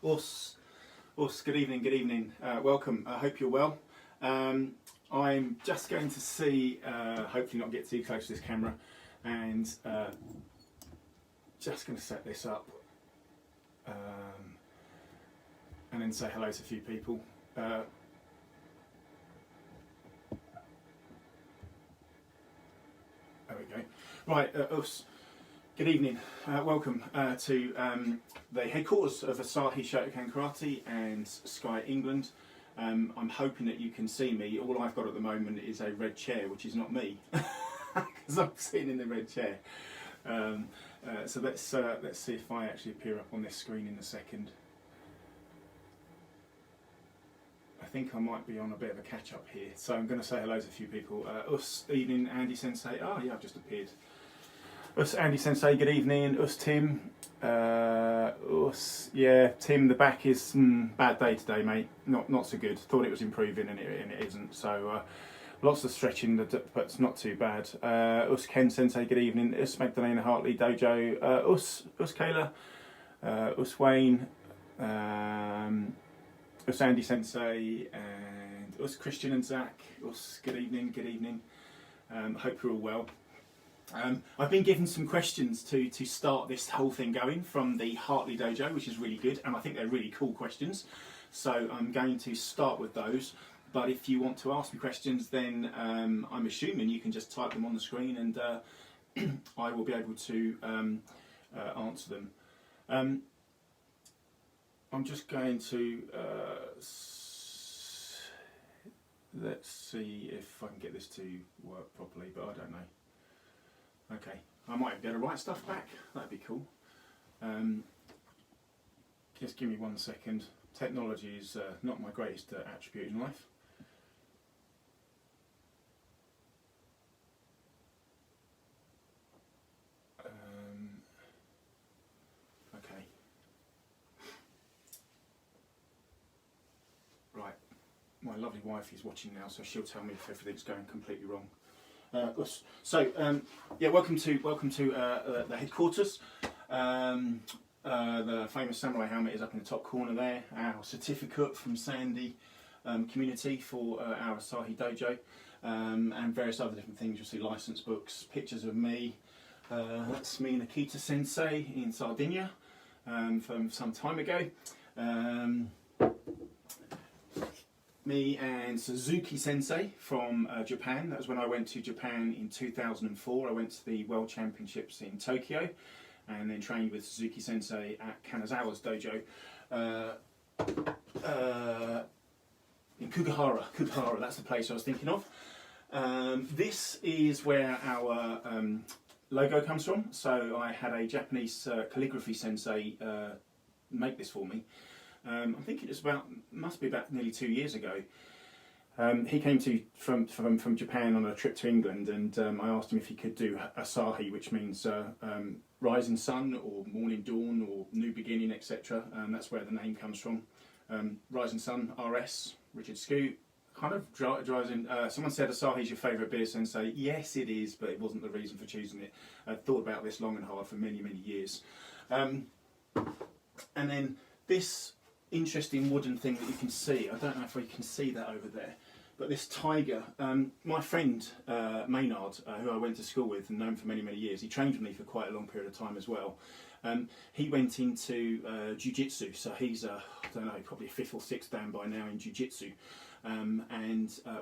Good evening. Welcome. I hope you're well. I'm just going to see, hopefully not get too close to this camera, and just going to set this up and then say hello to a few people. There we go. Right, good evening. Welcome to the headquarters of Asahi Shotokan Karate and Sky England. I'm hoping that you can see me. All I've got at the moment is a red chair, which is not me, because I'm sitting in the red chair. So let's see if I actually appear up on this screen in a second. I think I might be on a bit of a catch-up here, so I'm going to say hello to a few people. Evening, Andy Sensei. Oh yeah, I've just appeared. Andy Sensei, good evening. Tim. Yeah, Tim, the back is bad day today, mate. Not so good. Thought it was improving and it isn't. So lots of stretching, but it's not too bad. Ken Sensei, good evening. Magdalena Hartley Dojo. Kayla. Wayne. Andy Sensei and Christian and Zach. Good evening. Hope you're all well. I've been given some questions to start this whole thing going from the Hartley Dojo, which is really good, and I think they're really cool questions. So I'm going to start with those. But if you want to ask me questions, then I'm assuming you can just type them on the screen, and I will be able to answer them. I'm just going to let's see if I can get this to work properly, but I don't know. Okay, I might be able to write stuff back. That'd be cool. Just give me 1 second. Technology is not my greatest attribute in life. Okay. Right. My lovely wife is watching now, so she'll tell me if everything's going completely wrong. Welcome to the headquarters. The famous samurai helmet is up in the top corner there. Our certificate from Sandy community for our Asahi Dojo, and various other different things. You'll see license books, pictures of me. That's me and Akita Sensei in Sardinia from some time ago. Me and Suzuki Sensei from Japan. That was when I went to Japan in 2004. I went to the World Championships in Tokyo and then trained with Suzuki Sensei at Kanazawa's dojo in Kugahara, that's the place I was thinking of. This is where our logo comes from. So I had a Japanese calligraphy sensei make this for me. I think it must be about nearly 2 years ago. He came from Japan on a trip to England, and I asked him if he could do Asahi, which means rising sun or morning dawn or new beginning, etc. That's where the name comes from. Rising Sun, RS, Richard Scoot. Kind of drives in. Someone said Asahi is your favourite beer, Sensei. Yes, it is, but it wasn't the reason for choosing it. I'd thought about this long and hard for many years. And then this interesting wooden thing that you can see. I don't know if we can see that over there, but this tiger. My friend Maynard, who I went to school with and known for many years, he trained with me for quite a long period of time as well. He went into jiu-jitsu, so he's I don't know, probably 5th or 6th dan by now in jiu-jitsu.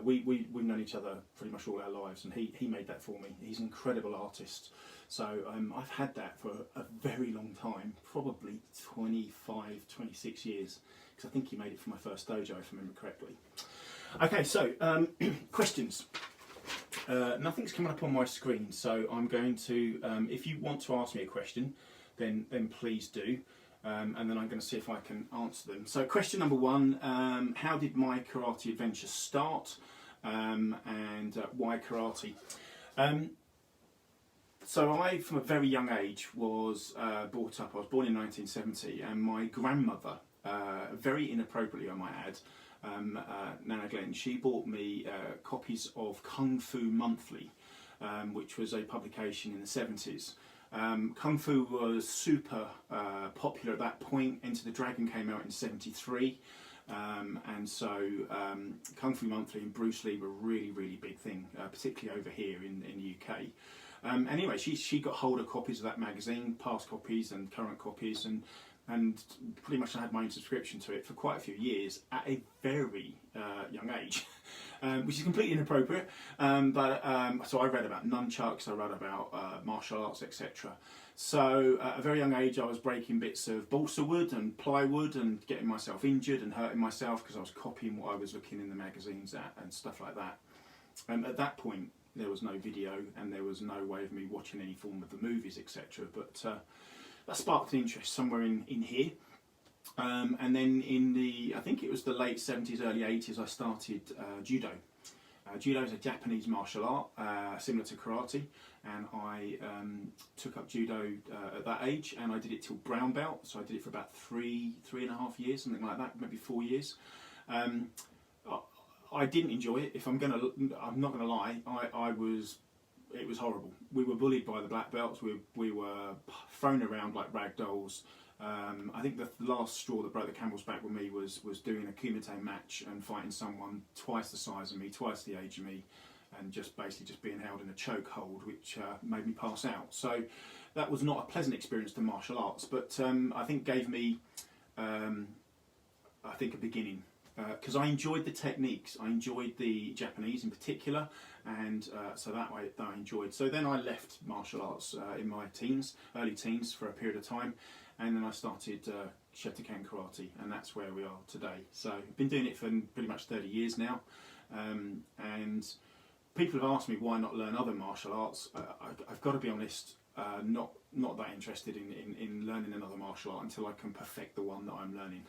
We've known each other pretty much all our lives, and he made that for me. He's an incredible artist. So I've had that for a very long time, probably 26 years, because I think he made it for my first dojo, if I remember correctly. Okay, so questions. Nothing's coming up on my screen, so I'm going to, if you want to ask me a question, then please do. And then I'm going to see if I can answer them. So question number 1, how did my karate adventure start, and why karate? So I, from a very young age, was brought up. I was born in 1970, and my grandmother, very inappropriately I might add, Nana Glenn, she bought me copies of Kung Fu Monthly, which was a publication in the 70s. Kung Fu was super popular at that point. Enter the Dragon came out in '73. And so Kung Fu Monthly and Bruce Lee were a really, really big thing, particularly over here in the UK. Anyway, she got hold of copies of that magazine, past copies and current copies, and pretty much I had my own subscription to it for quite a few years at a very young age, which is completely inappropriate. So I read about nunchucks, I read about martial arts, etc. So at a very young age I was breaking bits of balsa wood and plywood and getting myself injured and hurting myself because I was copying what I was looking in the magazines at and stuff like that. At that point there was no video and there was no way of me watching any form of the movies, etc. But that sparked an interest somewhere in here. And then in I think it was the late 70s, early 80s, I started judo. Judo is a Japanese martial art, similar to karate, and I took up judo at that age, and I did it till brown belt, so I did it for about three and a half years, something like that, maybe 4 years. I didn't enjoy it. I'm not gonna lie. It was horrible. We were bullied by the black belts. We were thrown around like rag dolls. I think the last straw that broke the camel's back with me was doing a kumite match and fighting someone twice the size of me, twice the age of me, and just being held in a chokehold, which made me pass out. So that was not a pleasant experience to martial arts, but I think gave me, a beginning. Because I enjoyed the techniques, I enjoyed the Japanese in particular, and so that I enjoyed. So then I left martial arts in my early teens for a period of time, and then I started Shotokan karate, and that's where we are today. So I've been doing it for pretty much 30 years now, and people have asked me why not learn other martial arts. I've got to be honest, not that interested in learning another martial art until I can perfect the one that I'm learning.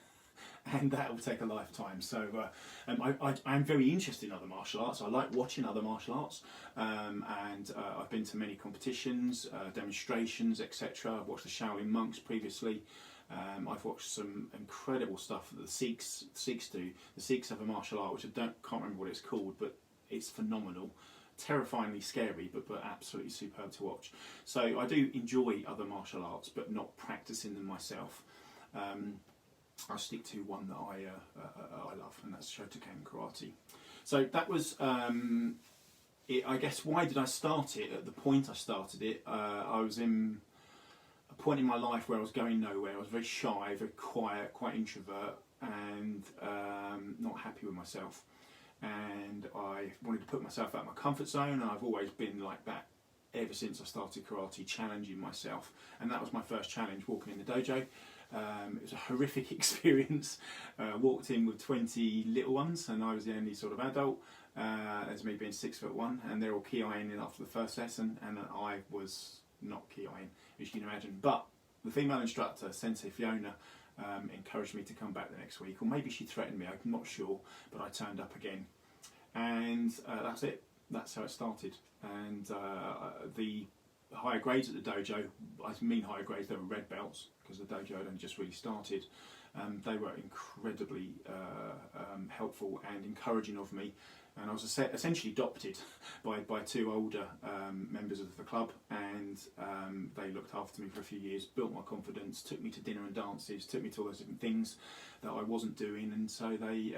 And that will take a lifetime. So I'm very interested in other martial arts. I like watching other martial arts, and I've been to many competitions, demonstrations, etc. I've watched the Shaolin monks previously. I've watched some incredible stuff that the Sikhs do. The Sikhs have a martial art which can't remember what it's called, but it's phenomenal. Terrifyingly scary, but absolutely superb to watch. So I do enjoy other martial arts, but not practicing them myself. I stick to one that I love, and that's Shotokan karate. So that was it. I guess why did I start it? At the point I started it, I was in a point in my life where I was going nowhere. I was very shy, very quiet, quite introvert, and not happy with myself. And I wanted to put myself out of my comfort zone, and I've always been like that ever since I started karate, challenging myself. And that was my first challenge, walking in the dojo. It was a horrific experience. Walked in with 20 little ones, and I was the only sort of adult. As me being 6'1", and they're all ki-ing in after the first lesson, and I was not ki-ing, as you can imagine. But the female instructor, Sensei Fiona, encouraged me to come back the next week, or maybe she threatened me, I'm not sure, but I turned up again. And that's it. That's how it started. And the higher grades at the dojo, I mean higher grades, they were red belts, because the dojo had only just really started. They were incredibly helpful and encouraging of me, and I was essentially adopted by two older members of the club, and they looked after me for a few years, built my confidence, took me to dinner and dances, took me to all those different things that I wasn't doing, and so they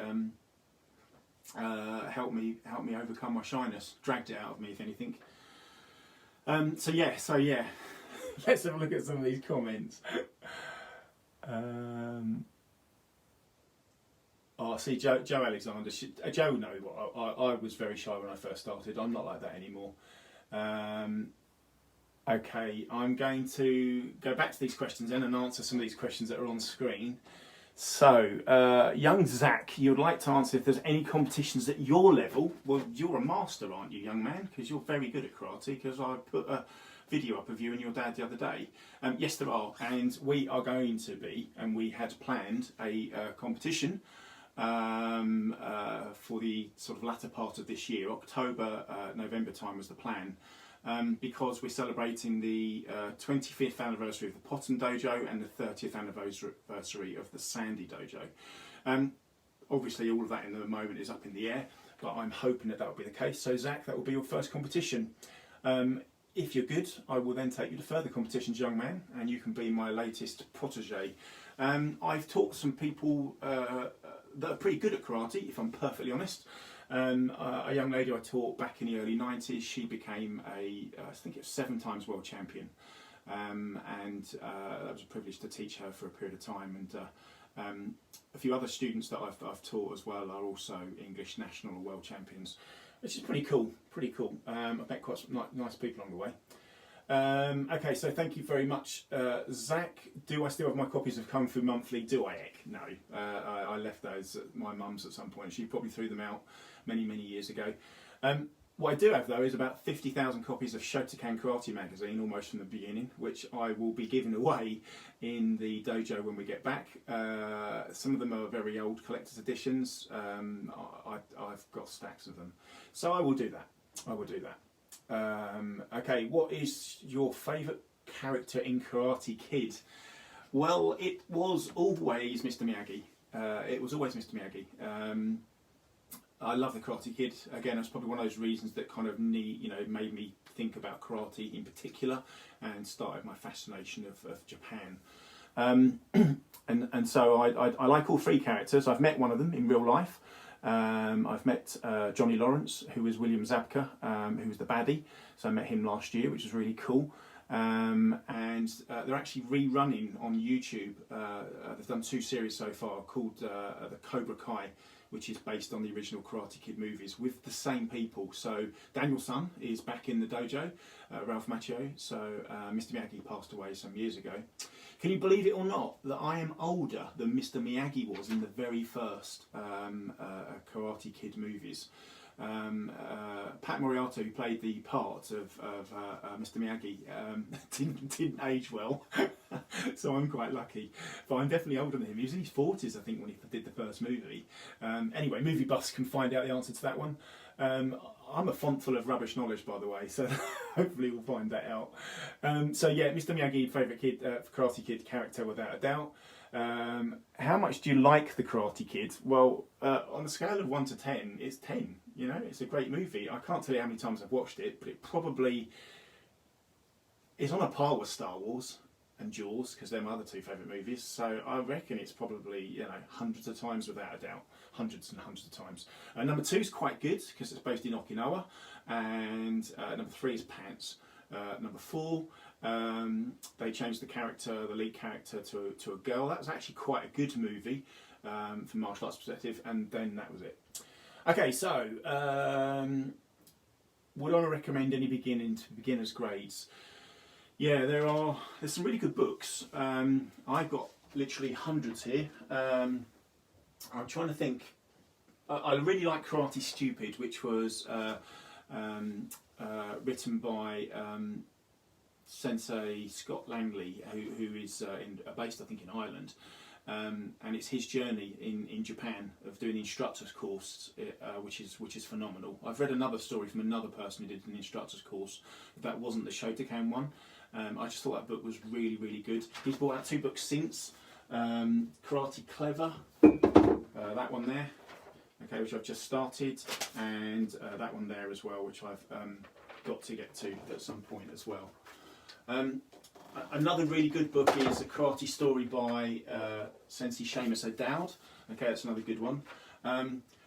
helped me overcome my shyness, dragged it out of me if anything. So yeah, let's have a look at some of these comments. See, Joe Alexander. Joe knows what I was very shy when I first started. I'm not like that anymore. Okay, I'm going to go back to these questions then and answer some of these questions that are on screen. So, young Zach, you'd like to answer if there's any competitions at your level. Well, you're a master, aren't you, young man? Because you're very good at karate, because I put a video up of you and your dad the other day. Yes, there are, and we are going to be, and we had planned a competition for the sort of latter part of this year. October, November time was the plan. Because we're celebrating the 25th anniversary of the Potten Dojo and the 30th anniversary of the Sandy Dojo. Obviously all of that in the moment is up in the air, but I'm hoping that will be the case. So Zach, that will be your first competition. if you're good, I will then take you to further competitions, young man, and you can be my latest protege. I've taught some people that are pretty good at karate, if I'm perfectly honest. A young lady I taught back in the early 90s, she became I think it was 7 times world champion. That was a privilege to teach her for a period of time. And a few other students that I've taught as well are also English national or world champions, which is pretty cool. I've met quite some nice people along the way. Okay, so thank you very much, Zach. Do I still have my copies of Kung Fu Monthly? Do I, Ek? No, I left those at my mum's at some point. She probably threw them out many years ago. What I do have though is about 50,000 copies of Shotokan Karate magazine, almost from the beginning, which I will be giving away in the dojo when we get back. Some of them are very old collector's editions. I've got stacks of them, so I will do that. Okay, what is your favourite character in Karate Kid? Well, it was always Mr. Miyagi. I love the Karate Kid. Again, that's probably one of those reasons that kind of made me think about karate in particular, and started my fascination of Japan. And so I like all 3 characters. I've met one of them in real life. I've met Johnny Lawrence, who is William Zabka, who was the baddie. So I met him last year, which was really cool. And they're actually rerunning on YouTube. They've done 2 series so far called the Cobra Kai, which is based on the original Karate Kid movies with the same people. So Daniel San is back in the dojo, Ralph Macchio. So Mr. Miyagi passed away some years ago. Can you believe it or not that I am older than Mr. Miyagi was in the very first Karate Kid movies? Pat Moriarty, who played the part of Mr. Miyagi, didn't age well, so I'm quite lucky. But I'm definitely older than him. He was in his 40s, I think, when he did the first movie. Anyway, movie buffs can find out the answer to that one. I'm a font full of rubbish knowledge, by the way, so hopefully we'll find that out. So yeah, Mr. Miyagi, favourite kid, Karate Kid character without a doubt. How much do you like the Karate Kid? Well, on a scale of 1 to 10, it's 10. You know, it's a great movie. I can't tell you how many times I've watched it, but it probably is on a par with Star Wars and Jaws, because they're my other 2 favourite movies. So I reckon it's probably, hundreds of times without a doubt. Hundreds and hundreds of times. Number 2 is quite good, because it's based in Okinawa. And number 3 is Pants. Number 4, they changed the lead character to a girl. That was actually quite a good movie from martial arts perspective, and then that was it. Okay, so would I recommend any beginners grades? Yeah, there's some really good books. I've got literally hundreds here. I'm trying to think. I really like Karate Stupid, which was written by Sensei Scott Langley, who is based, I think, in Ireland. And it's his journey in Japan of doing the instructor's course, which is phenomenal. I've read another story from another person who did an instructor's course. That wasn't the Shotokan one. I just thought that book was really, really good. He's brought out 2 books since. Karate Clever, that one there, okay, which I've just started, and that one there as well, which I've got to get to at some point as well. Another really good book is A Karate Story by Sensei Seamus O'Dowd. Okay, that's another good one.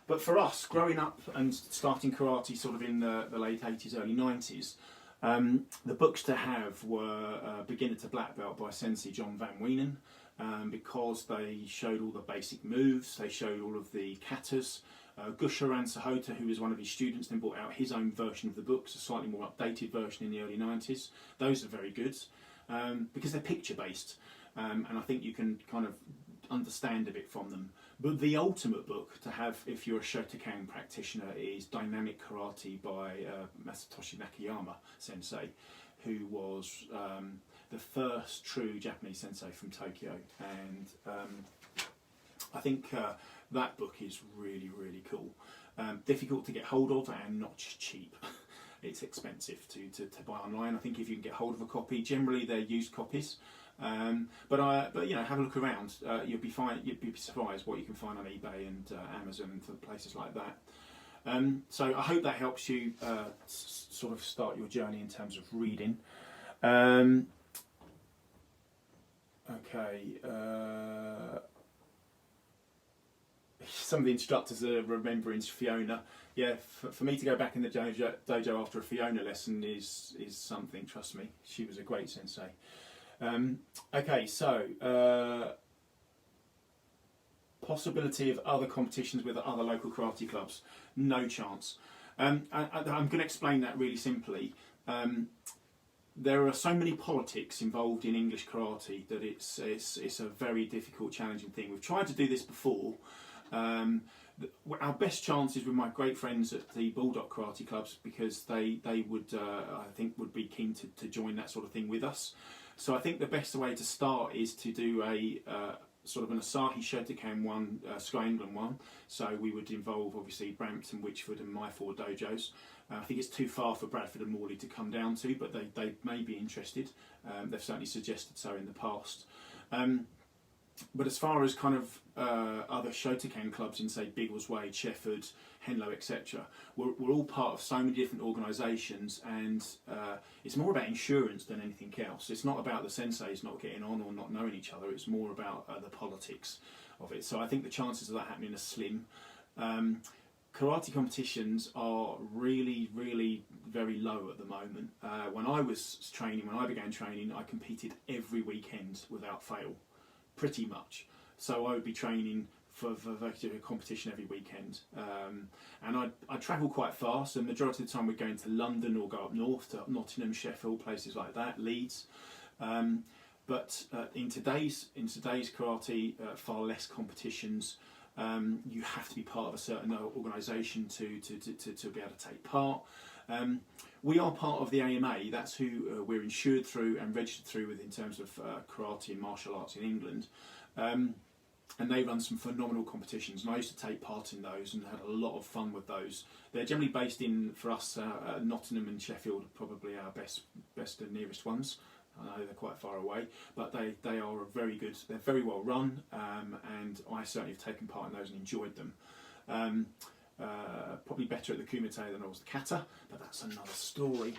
But for us, growing up and starting karate sort of in the late 80s, early 90s, the books to have were Beginner to Black Belt by Sensei John Van Wienen, because they showed all the basic moves, they showed all of the katas. Gusharan Sahota, who was one of his students, then brought out his own version of the books, a slightly more updated version in the early 90s. Those are very good. Because they're picture based, and I think you can kind of understand a bit from them. But the ultimate book to have if you're a Shotokan practitioner is Dynamic Karate by Masatoshi Nakayama sensei, who was the first true Japanese sensei from Tokyo. And I think that book is really, really cool. Difficult to get hold of and not cheap. It's expensive to buy online. I think if you can get hold of a copy, generally they're used copies. But have a look around. You'll be surprised what you can find on eBay and Amazon and places like that. So I hope that helps you sort of start your journey in terms of reading. Okay. Some of the instructors are remembering Fiona. Yeah, for me to go back in the dojo after a Fiona lesson is something, trust me. She was a great sensei. Okay, so possibility of other competitions with other local karate clubs? No chance. I'm going to explain that really simply. There are so many politics involved in English karate that it's a very difficult, challenging thing. We've tried to do this before. Our best chances with my great friends at the Bulldog Karate Clubs, because they would, I think, would be keen to join that sort of thing with us. So I think the best way to start is to do a sort of an Asahi Shotokan one, Sky England one. So we would involve obviously Brampton, Witchford and my 4 dojos. I think it's too far for Bradford and Morley to come down to, but they may be interested. They've certainly suggested so in the past. But as far as kind of other Shotokan clubs in, say, Biggleswade, Shefford, Henlow, etc., we're all part of so many different organisations, and it's more about insurance than anything else. It's not about the senseis not getting on or not knowing each other. It's more about the politics of it. So I think the chances of that happening are slim. Karate competitions are really, really very low at the moment. When I was training, when I began training, I competed every weekend without fail. Pretty much. So I would be training for a competition every weekend. And I'd travel quite fast, and the majority of the time we'd go into London or go up north to Nottingham, Sheffield, places like that, Leeds. But in today's karate, far less competitions. You have to be part of a certain organisation to be able to take part. We are part of the AMA. That's who we're insured through and registered through with in terms of karate and martial arts in England. And they run some phenomenal competitions, and I used to take part in those and had a lot of fun with those. They're generally based in, for us, Nottingham and Sheffield are probably our best and nearest ones. I know they're quite far away, but they are very good. They're very well run, and I certainly have taken part in those and enjoyed them. Probably better at the kumite than I was the kata, but that's another story.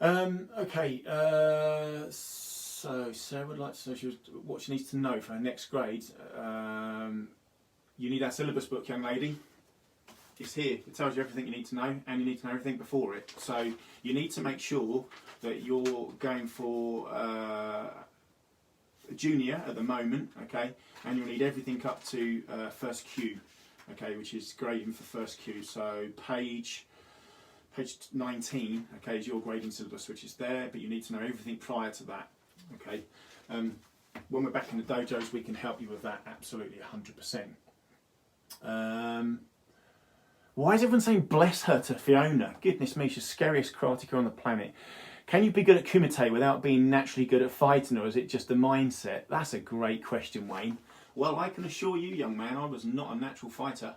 Okay, so Sarah would like to know what she needs to know for her next grade. You need our syllabus book, young lady. It's here. It tells you everything you need to know, and you need to know everything before it. So you need to make sure that you're going for a junior at the moment, okay, and you'll need everything up to first Q. Okay, which is grading for first Q. So page 19, okay, is your grading syllabus, which is there, but you need to know everything prior to that. Okay, when we're back in the dojos, we can help you with that absolutely 100%. Why is everyone saying bless her to Fiona? Goodness me, she's the scariest karateka on the planet. Can you be good at kumite without being naturally good at fighting, or is it just the mindset? That's a great question, Wayne. Well, I can assure you, young man, I was not a natural fighter.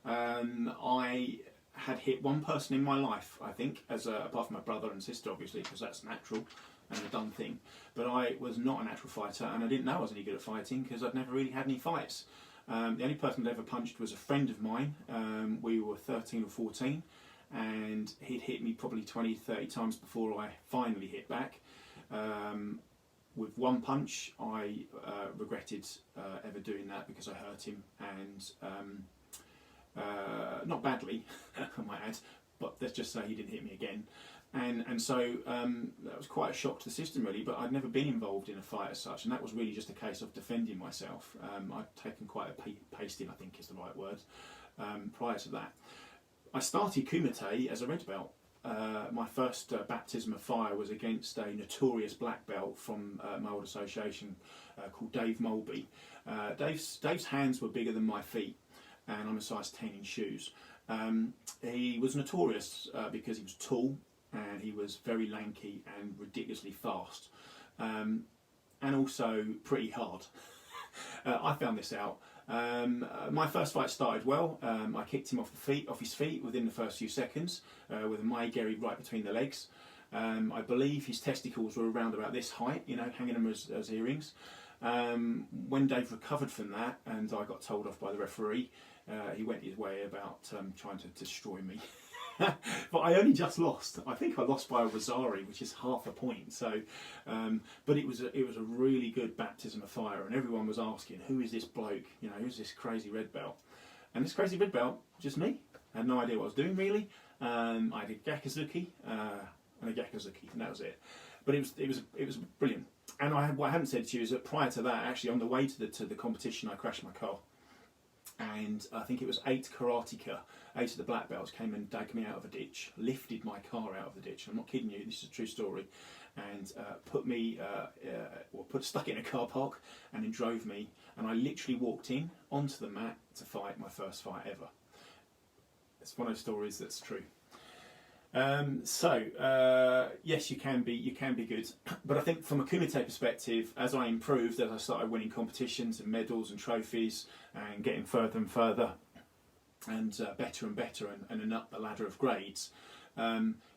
I had hit one person in my life, I think, apart from my brother and sister, obviously, because that's natural and a done thing. But I was not a natural fighter, and I didn't know I was any good at fighting because I'd never really had any fights. The only person I'd ever punched was a friend of mine. We were 13 or 14, and he'd hit me probably 20, 30 times before I finally hit back. With one punch, I regretted ever doing that because I hurt him, and not badly, I might add, but let's just say he didn't hit me again. And so that was quite a shock to the system, really, but I'd never been involved in a fight as such, and that was really just a case of defending myself. I'd taken quite a pasting, I think is the right word, prior to that. I started kumite as a red belt. My first baptism of fire was against a notorious black belt from my old association called Dave Mulby. Dave's hands were bigger than my feet, and I'm a size 10 in shoes. He was notorious because he was tall, and he was very lanky and ridiculously fast, and also pretty hard. I found this out. My first fight started well. I kicked him off his feet within the first few seconds with a maegeri right between the legs. I believe his testicles were around about this height, you know, hanging them as earrings. When Dave recovered from that and I got told off by the referee, he went his way about trying to destroy me. But I only just lost. I think I lost by a Rosari, which is half a point. So, but it was a really good baptism of fire, and everyone was asking, "Who is this bloke? You know, who's this crazy red belt?" And this crazy red belt, just me. I had no idea what I was doing really. I had a Gakuzuki and a Gakuzuki, and that was it. But it was brilliant. And what I haven't said to you is that prior to that, actually on the way to the competition, I crashed my car. And I think it was 8 karateka, 8 of the black belts came and dug me out of a ditch, lifted my car out of the ditch. I'm not kidding you, this is a true story. And stuck it in a car park and then drove me. And I literally walked in onto the mat to fight my first fight ever. It's one of those stories that's true. Yes, you can be good, but I think from a kumite perspective, as I improved, as I started winning competitions and medals and trophies, and getting further and further, and better and better, and up the ladder of grades,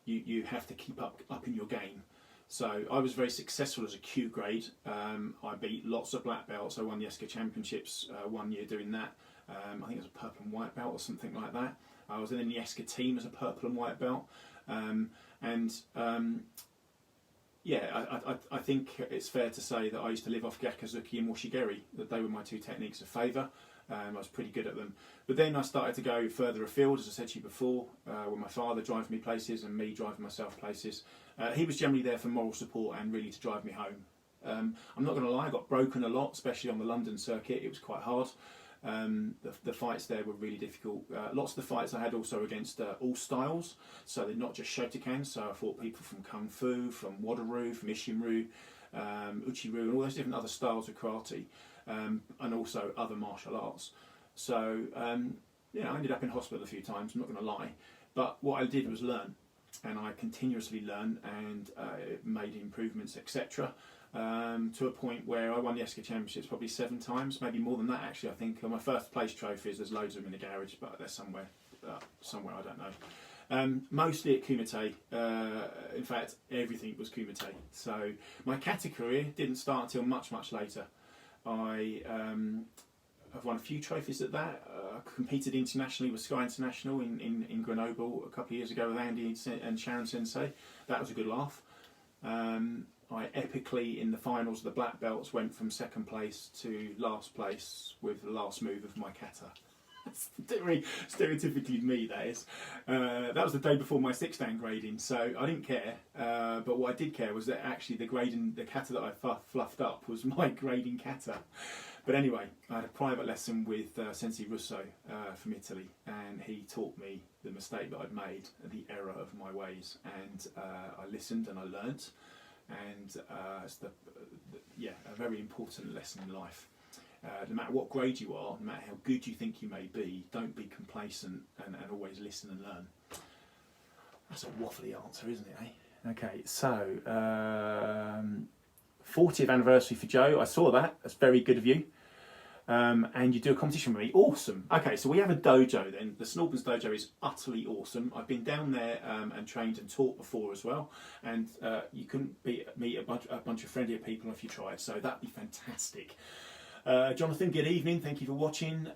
you have to keep up in your game. So I was very successful as a Q grade. I beat lots of black belts. I won the ESCA championships 1 year doing that. I think it was a purple and white belt or something like that. I was in the ESCA team as a purple and white belt. I think it's fair to say that I used to live off Gakuzuki and Washigeri, that they were my 2 techniques of favour. I was pretty good at them. But then I started to go further afield, as I said to you before, with my father driving me places and me driving myself places. He was generally there for moral support and really to drive me home. I'm not going to lie, I got broken a lot, especially on the London circuit. It was quite hard. The fights there were really difficult. Lots of the fights I had also against all styles, so they're not just Shotokan. So I fought people from Kung Fu, from Wadaru, from Ishinryu, Uchiru, and all those different other styles of karate, and also other martial arts. So I ended up in hospital a few times, I'm not going to lie, but what I did was learn, and I continuously learned and made improvements, etc. To a point where I won the ESCA championships probably 7 times, maybe more than that actually. I think my first place trophies, there's loads of them in the garage, but they're somewhere I don't know. Mostly at kumite. In fact, everything was kumite. So my kata career didn't start until much later. I've won a few trophies at that. Competed internationally with Sky International in Grenoble a couple of years ago with Andy and Sharon Sensei. That was a good laugh. I epically, in the finals of the black belts, went from 2nd place to last place with the last move of my kata. That's very stereotypically me, that is. That was the day before my 6-dan grading, so I didn't care. But what I did care was that actually the kata that I fluffed up was my grading kata. But anyway, I had a private lesson with Sensei Russo from Italy, and he taught me the mistake that I'd made, the error of my ways, and I listened and I learnt. And it's a very important lesson in life. No matter what grade you are, no matter how good you think you may be, don't be complacent and always listen and learn. That's a waffly answer, isn't it, eh? Okay, so 40th anniversary for Joe. I saw that. That's very good of you. And you do a competition with me. Awesome. Okay, so we have a dojo then. The Snorbans dojo is utterly awesome. I've been down there and trained and taught before as well. And you couldn't meet a bunch of friendlier people if you tried. So that'd be fantastic. Jonathan, good evening. Thank you for watching.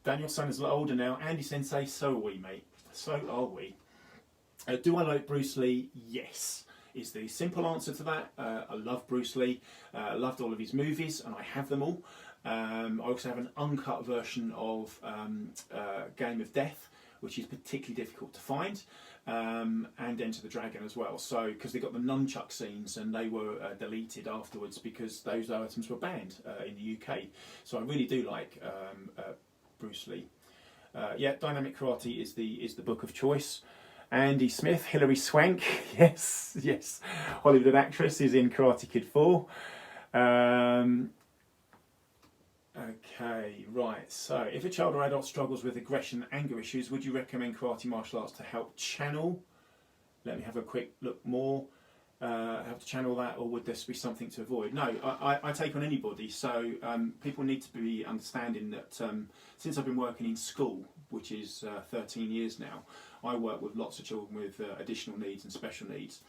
Daniel's son is a lot older now. Andy Sensei, so are we, mate. So are we. Do I like Bruce Lee? Yes. Is the simple answer to that. I love Bruce Lee. I loved all of his movies, and I have them all. I also have an uncut version of Game of Death, which is particularly difficult to find, and Enter the Dragon as well. So, because they got the nunchuck scenes, and they were deleted afterwards because those items were banned in the UK. So I really do like Bruce Lee. Dynamic Karate is the book of choice. Andy Smith, Hilary Swank, yes. Hollywood actress is in Karate Kid 4. Okay, right. So, if a child or adult struggles with aggression and anger issues, would you recommend karate martial arts to help channel? Let me have a quick look more. Help to channel that, or would this be something to avoid? No, I take on anybody. So people need to be understanding that since I've been working in school, which is 13 years now, I work with lots of children with additional needs and special needs,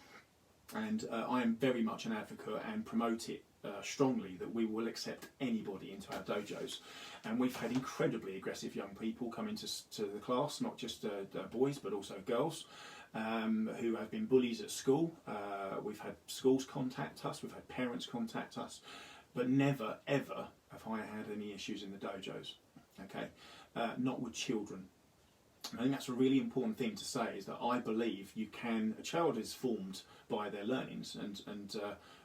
and I am very much an advocate and promote it strongly that we will accept anybody into our dojos, and we've had incredibly aggressive young people come into the class, not just boys but also girls, who have been bullies at school. We've had schools contact us, we've had parents contact us, but never ever have I had any issues in the dojos. Okay, not with children. I think that's a really important thing to say, is that I believe a child is formed by their learnings, and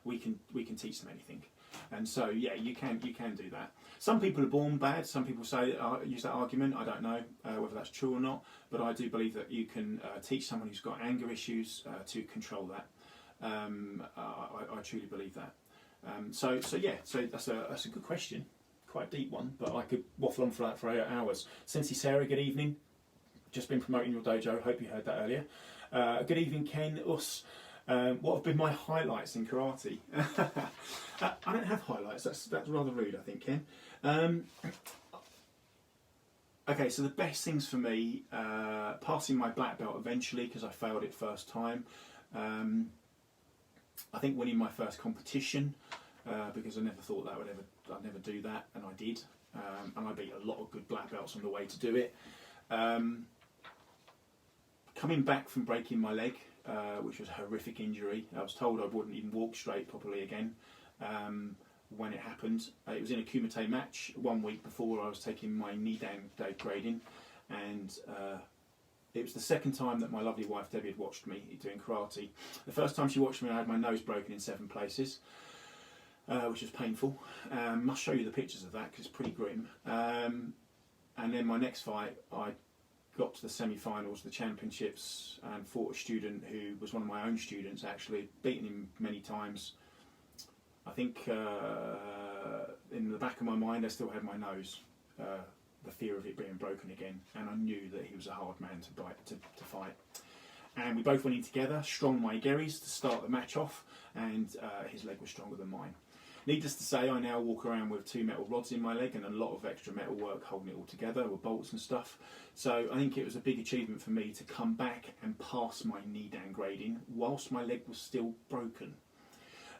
we can teach them anything. And so yeah, you can do that. Some people are born bad. Some people use that argument. I don't know whether that's true or not, but I do believe that you can teach someone who's got anger issues to control that. I truly believe that. So that's a good question, quite a deep one, but I could waffle on for that for 8 hours. Sensei Sarah, good evening. Just been promoting your dojo. Hope you heard that earlier. Good evening, Ken. Us. What have been my highlights in karate? I don't have highlights. That's rather rude, I think, Ken. Okay, so the best things for me, passing my black belt eventually because I failed it first time. I think winning my first competition because I never thought I'd never do that, and I did. And I beat a lot of good black belts on the way to do it. Coming back from breaking my leg, which was a horrific injury. I was told I wouldn't even walk straight properly again when it happened. It was in a kumite match 1 week before I was taking my knee down grading, and it was the second time that my lovely wife Debbie had watched me doing karate. The first time she watched me, I had my nose broken in 7 places, which was painful. Must show you the pictures of that because it's pretty grim. And then my next fight, I got to the semi-finals, the championships, and fought a student who was one of my own students, actually, beaten him many times. I think in the back of my mind I still had my nose, the fear of it being broken again, and I knew that he was a hard man to fight. And we both went in together, strong my geris to start the match off, and his leg was stronger than mine. Needless to say, I now walk around with 2 metal rods in my leg and a lot of extra metal work holding it all together with bolts and stuff. So I think it was a big achievement for me to come back and pass my knee down grading whilst my leg was still broken.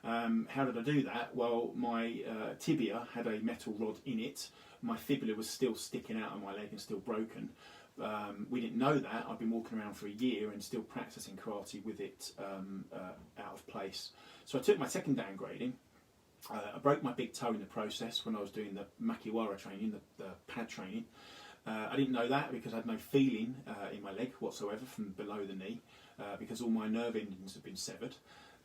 How did I do that? Well, my tibia had a metal rod in it. My fibula was still sticking out of my leg and still broken. We didn't know that. I've been walking around for a year and still practicing karate with it out of place. So I took my second down grading. I broke my big toe in the process when I was doing the makiwara training, the pad training. I didn't know that because I had no feeling in my leg whatsoever from below the knee because all my nerve endings had been severed.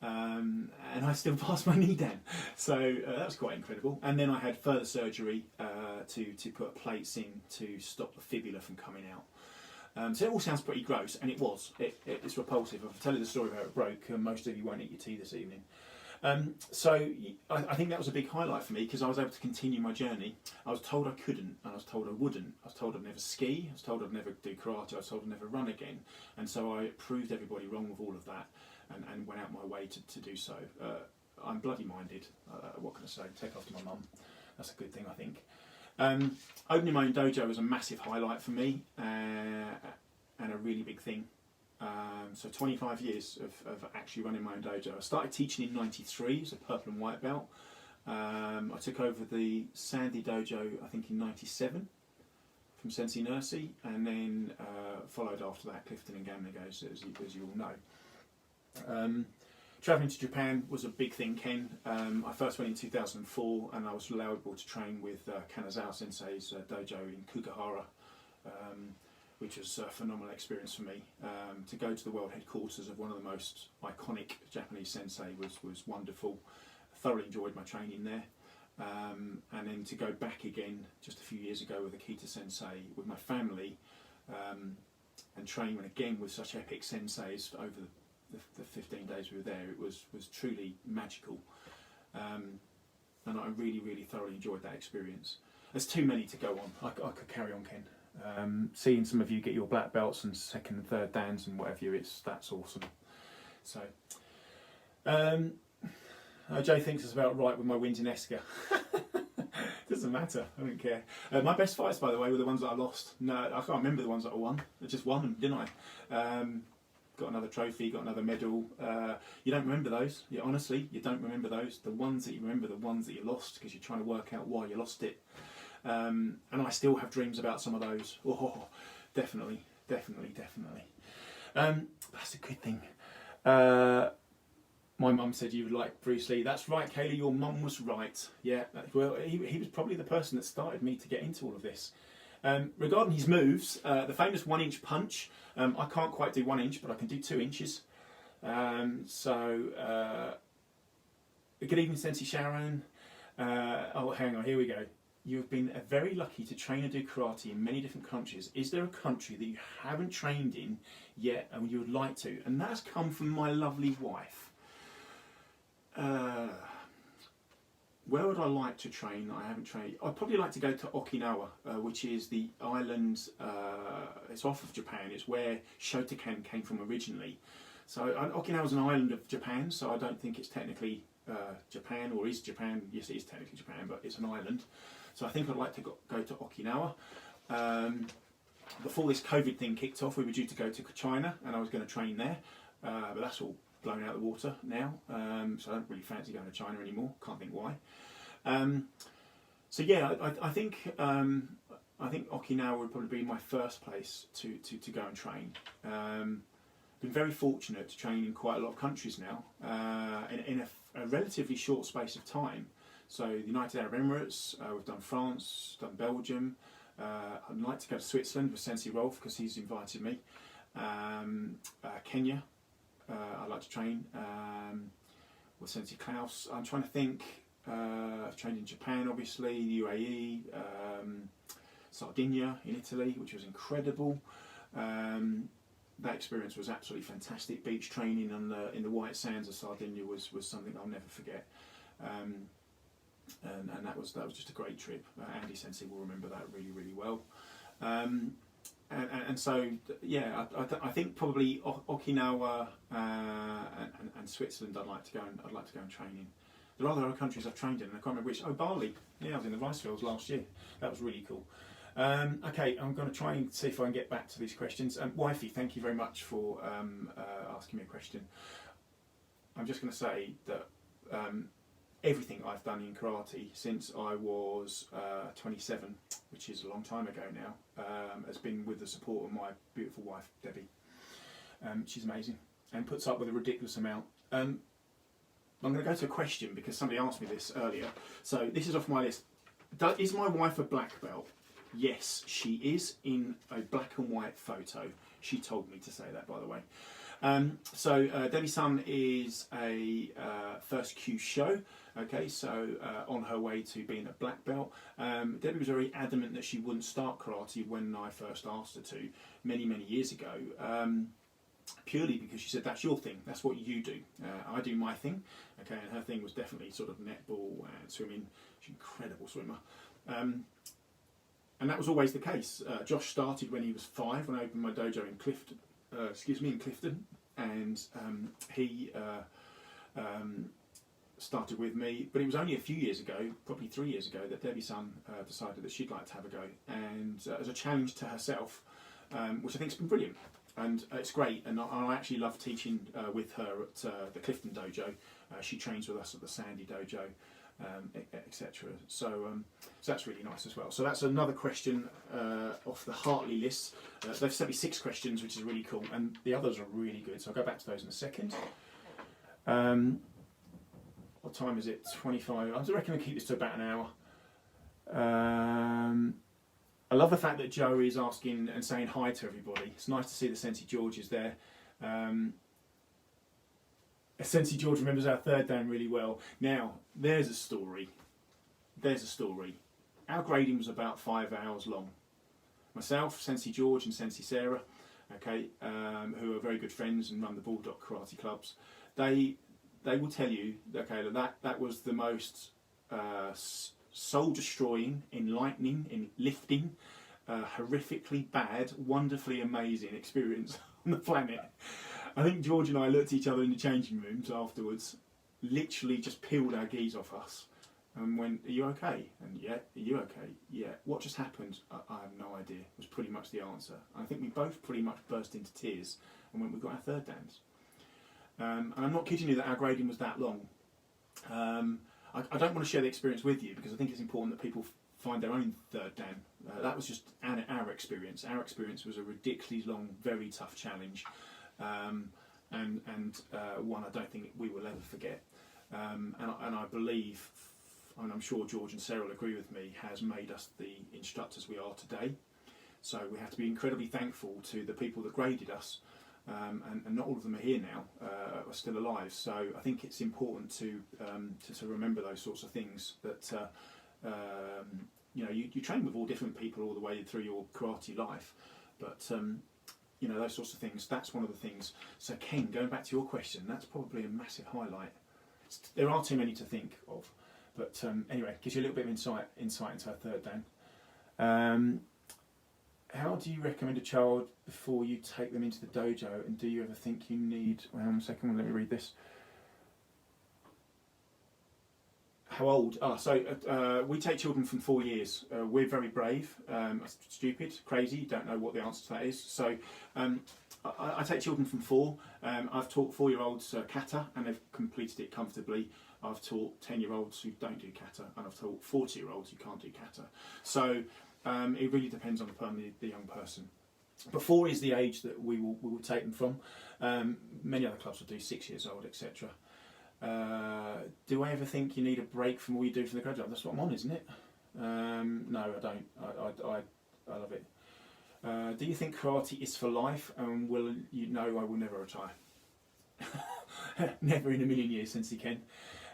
And I still passed my knee down. So that was quite incredible. And then I had further surgery to put plates in to stop the fibula from coming out. So it all sounds pretty gross, and it was. It's repulsive. I'll tell you the story of how it broke. Most of you won't eat your tea this evening. So I think that was a big highlight for me because I was able to continue my journey. I was told I couldn't, and I was told I wouldn't. I was told I'd never ski. I was told I'd never do karate. I was told I'd never run again. And so I proved everybody wrong with all of that, and went out my way to do so. I'm bloody minded. What can I say? Take after my mum. That's a good thing, I think. Opening my own dojo was a massive highlight for me, and a really big thing. So 25 years of actually running my own dojo. I started teaching in '93 as a purple and white belt. I took over the Sandy dojo, I think, in '97 from Sensei Nursey, and then followed after that Clifton and Gamnigo, as you all know. Travelling to Japan was a big thing, Ken. I first went in 2004, and I was allowable to train with Kanazawa Sensei's dojo in Kugahara, which was a phenomenal experience for me. To go to the world headquarters of one of the most iconic Japanese sensei was wonderful. I thoroughly enjoyed my training there. And then to go back again just a few years ago with Akita Sensei with my family, and train again with such epic senseis over the 15 days we were there, it was truly magical. And I really, really thoroughly enjoyed that experience. There's too many to go on. I could carry on, Ken. Seeing some of you get your black belts and second and third dans and whatever that's awesome. So Joe thinks it's about right with my wins in Esker. Doesn't matter, I don't care. My best fights, by the way, were the ones that I lost. No, I can't remember the ones that I won. I just won them, didn't I? got another trophy, got another medal. You don't remember those. Honestly, you don't remember those. The ones that you remember, the ones that you lost, because you're trying to work out why you lost it. And I still have dreams about some of those. Oh, definitely. That's a good thing. My mum said you would like Bruce Lee. That's right, Kaylee, your mum was right. Yeah, well, he was probably the person that started me to get into all of this. Regarding his moves, the famous 1 inch punch, I can't quite do 1 inch, but I can do 2 inches. Good evening, Sensei Sharon. Oh, hang on, here we go. You've been very lucky to train and do karate in many different countries. Is there a country that you haven't trained in yet and you would like to? And that's come from my lovely wife. Where would I like to train that I haven't trained? I'd probably like to go to Okinawa, which is the island, it's off of Japan, it's where Shotokan came from originally. So Okinawa's an island of Japan, so I don't think it's technically Japan, or is Japan? Yes, it is technically Japan, but it's an island. So I think I'd like to go to Okinawa. Before this COVID thing kicked off, we were due to go to China, and I was going to train there, but that's all blown out of the water now, so I don't really fancy going to China anymore. Can't think why. So yeah, I think Okinawa would probably be my first place to go and train. Been very fortunate to train in quite a lot of countries now, in a relatively short space of time. So the United Arab Emirates, we've done France, done Belgium. I'd like to go to Switzerland with Sensei Rolf because he's invited me. Kenya. I'd like to train with Sensei Klaus. I'm trying to think. I've trained in Japan, obviously, the UAE, Sardinia in Italy, which was incredible. That experience was absolutely fantastic. Beach training in the white sands of Sardinia was something I'll never forget. And that was just a great trip. Andy Sensei will remember that really, really well. And so, yeah, I think probably Okinawa and Switzerland. I'd like to go and train in. There are other countries I've trained in, and I can't remember which. Oh, Bali. Yeah, I was in the rice fields last year. That was really cool. Okay, I'm going to try and see if I can get back to these questions. Wifey, thank you very much for asking me a question. I'm just going to say that everything I've done in karate since I was 27, which is a long time ago now, has been with the support of my beautiful wife, Debbie. She's amazing and puts up with a ridiculous amount. I'm going to go to a question because somebody asked me this earlier. So this is off my list. Is my wife a black belt? Yes, she is, in a black and white photo. She told me to say that, by the way. Debbie's son is a first Q show. Okay, so on her way to being a black belt. Debbie was very adamant that she wouldn't start karate when I first asked her to, many years ago. Purely because she said, that's your thing, that's what you do. I do my thing. Okay, and her thing was definitely sort of netball and swimming. She's an incredible swimmer. And that was always the case. Josh started when he was 5, when I opened my dojo in Clifton, and he started with me. But it was only a few years ago, probably 3 years ago, that Debbie's son decided that she'd like to have a go, and as a challenge to herself, which I think has been brilliant. And it's great, and I actually love teaching with her at the Clifton dojo. She trains with us at the Sandy dojo, etc. So that's really nice as well. So that's another question off the Hartley list. They've sent me 6 questions, which is really cool, and the others are really good. So I'll go back to those in a second. What time is it? 25. I reckon I'll keep this to about an hour. I love the fact that Joe is asking and saying hi to everybody. It's nice to see the Sensei George is there. Sensei George remembers our third dan really well. Now, there's a story. Our grading was about 5 hours long. Myself, Sensei George and Sensei Sarah, okay, who are very good friends and run the Bulldog Karate clubs, they will tell you, okay, that was the most soul-destroying, enlightening, lifting, horrifically bad, wonderfully amazing experience on the planet. I think George and I looked at each other in the changing rooms afterwards, literally just peeled our gis off us, and went, "Are you okay?" And yeah, "Are you okay?" Yeah. "What just happened?" I have no idea, was pretty much the answer. I think we both pretty much burst into tears and when we got our third dans. And I'm not kidding you that our grading was that long. I don't want to share the experience with you because I think it's important that people find their own third dan. That was just our experience. Our experience was a ridiculously long, very tough challenge, and one I don't think we will ever forget. And I believe, and I'm sure George and Sarah will agree with me, has made us the instructors we are today. So we have to be incredibly thankful to the people that graded us, and not all of them are here now, are still alive. So I think it's important to remember those sorts of things, that you train with all different people all the way through your karate life, but those sorts of things, that's one of the things. So Ken, going back to your question, that's probably a massive highlight. There are too many to think of, but anyway, gives you a little bit of insight into our third dan. How do you recommend a child before you take them into the dojo, and do you ever think you need... Hang on a second, let me read this. How old? We take children from 4 years. We're very brave, stupid, crazy, don't know what the answer to that is. So I take children from 4. I've taught 4-year-olds kata, and they've completed it comfortably. I've taught 10-year-olds who don't do kata, and I've taught 40-year-olds who can't do kata. So it really depends on the young person. But 4 is the age that we will take them from. Many other clubs will do 6 years old, etc. Do I ever think you need a break from all you do for the graduate? That's what I'm on, isn't it? No, I don't. I love it. Do you think karate is for life? And will you know I will never retire? Never in a million years, Sensei Ken.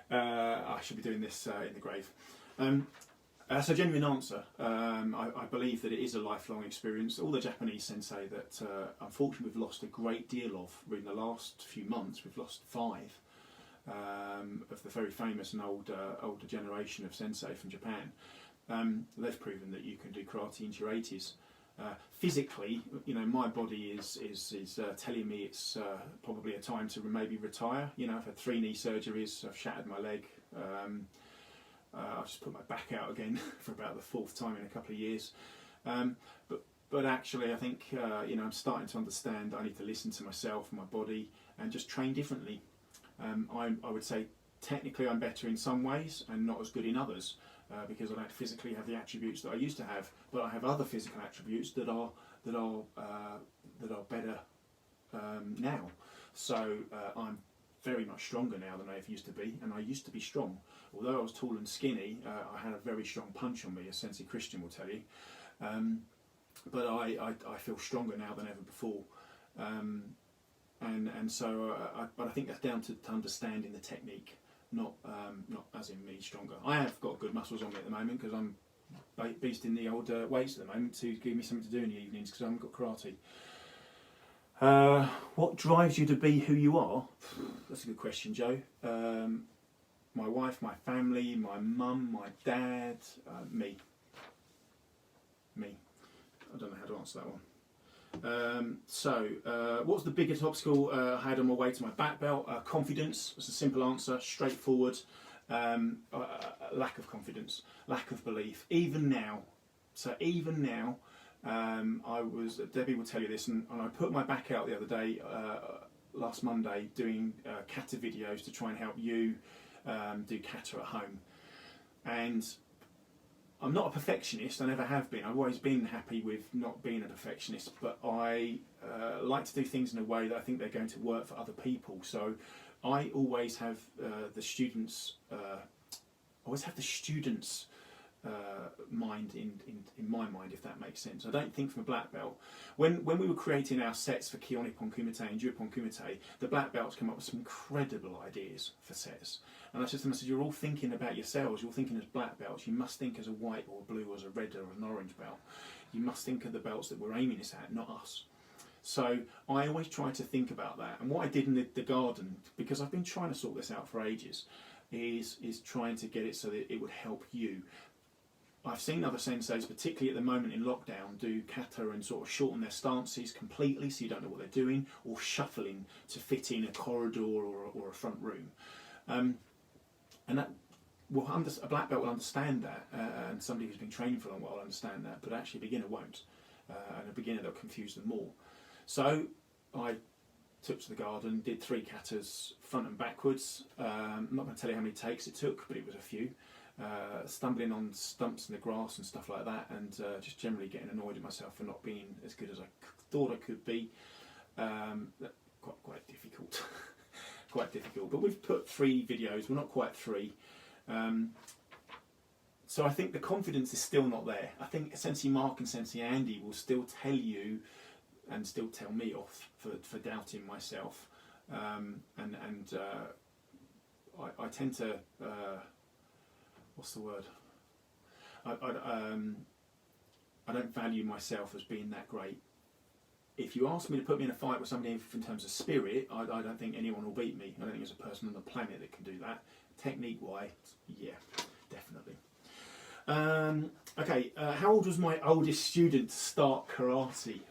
I should be doing this in the grave. So genuine answer, I believe that it is a lifelong experience. All the Japanese sensei that unfortunately we've lost a great deal of in the last few months, we've lost 5 of the very famous and older generation of sensei from Japan. They've proven that you can do karate into your 80s. Physically, my body is telling me it's probably a time to maybe retire. I've had 3 knee surgeries, I've shattered my leg. I've just put my back out again for about the 4th time in a couple of years. But actually, I think I'm starting to understand I need to listen to myself, my body, and just train differently. I would say technically I'm better in some ways and not as good in others, because I don't physically have the attributes that I used to have, but I have other physical attributes that are better now. So I'm very much stronger now than I ever used to be, and I used to be strong. Although I was tall and skinny, I had a very strong punch on me, as Sensei Christian will tell you. But I feel stronger now than ever before. But I think that's down to understanding the technique, not as in me stronger. I have got good muscles on me at the moment because I'm beasting the old weights at the moment to give me something to do in the evenings because I haven't got karate. What drives you to be who you are? That's a good question, Joe. My wife, my family, my mum, my dad, me. I don't know how to answer that one. What's the biggest obstacle I had on my way to my black belt? Confidence. That's a simple answer, straightforward. Lack of confidence, lack of belief. Even now, Debbie will tell you this, and I put my back out the other day, last Monday, doing kata videos to try and help you do kata at home. And I'm not a perfectionist, I never have been. I've always been happy with not being a perfectionist, but I like to do things in a way that I think they're going to work for other people. So I always have the students' mind in my mind, if that makes sense. I don't think from a black belt. When we were creating our sets for Kionippon Kumite and Juppon Kumite, the black belts came up with some incredible ideas for sets. And I said to them, you're all thinking about yourselves, you're thinking as black belts, you must think as a white or a blue or as a red or an orange belt. You must think of the belts that we're aiming this at, not us. So I always try to think about that. And what I did in the garden, because I've been trying to sort this out for ages, is trying to get it so that it would help you. I've seen other senseis, particularly at the moment in lockdown, do kata and sort of shorten their stances completely so you don't know what they're doing, or shuffling to fit in a corridor or a front room. And a black belt will understand that, and somebody who's been training for a long while will understand that, but actually a beginner won't, and a beginner they'll confuse them more. So I took to the garden, did 3 katas front and backwards. I'm not going to tell you how many takes it took, but it was a few. Stumbling on stumps in the grass and stuff like that, and just generally getting annoyed at myself for not being as good as I thought I could be. Quite difficult. Quite difficult, but we've put 3 videos, we're not quite 3. So I think the confidence is still not there. I think Sensei Mark and Sensei Andy will still tell you and still tell me off for doubting myself. I tend to, what's the word? I don't value myself as being that great. If you ask me to put me in a fight with somebody in terms of spirit, I don't think anyone will beat me. I don't think there's a person on the planet that can do that. Technique-wise, yeah, definitely. Okay, how old was my oldest student to start karate?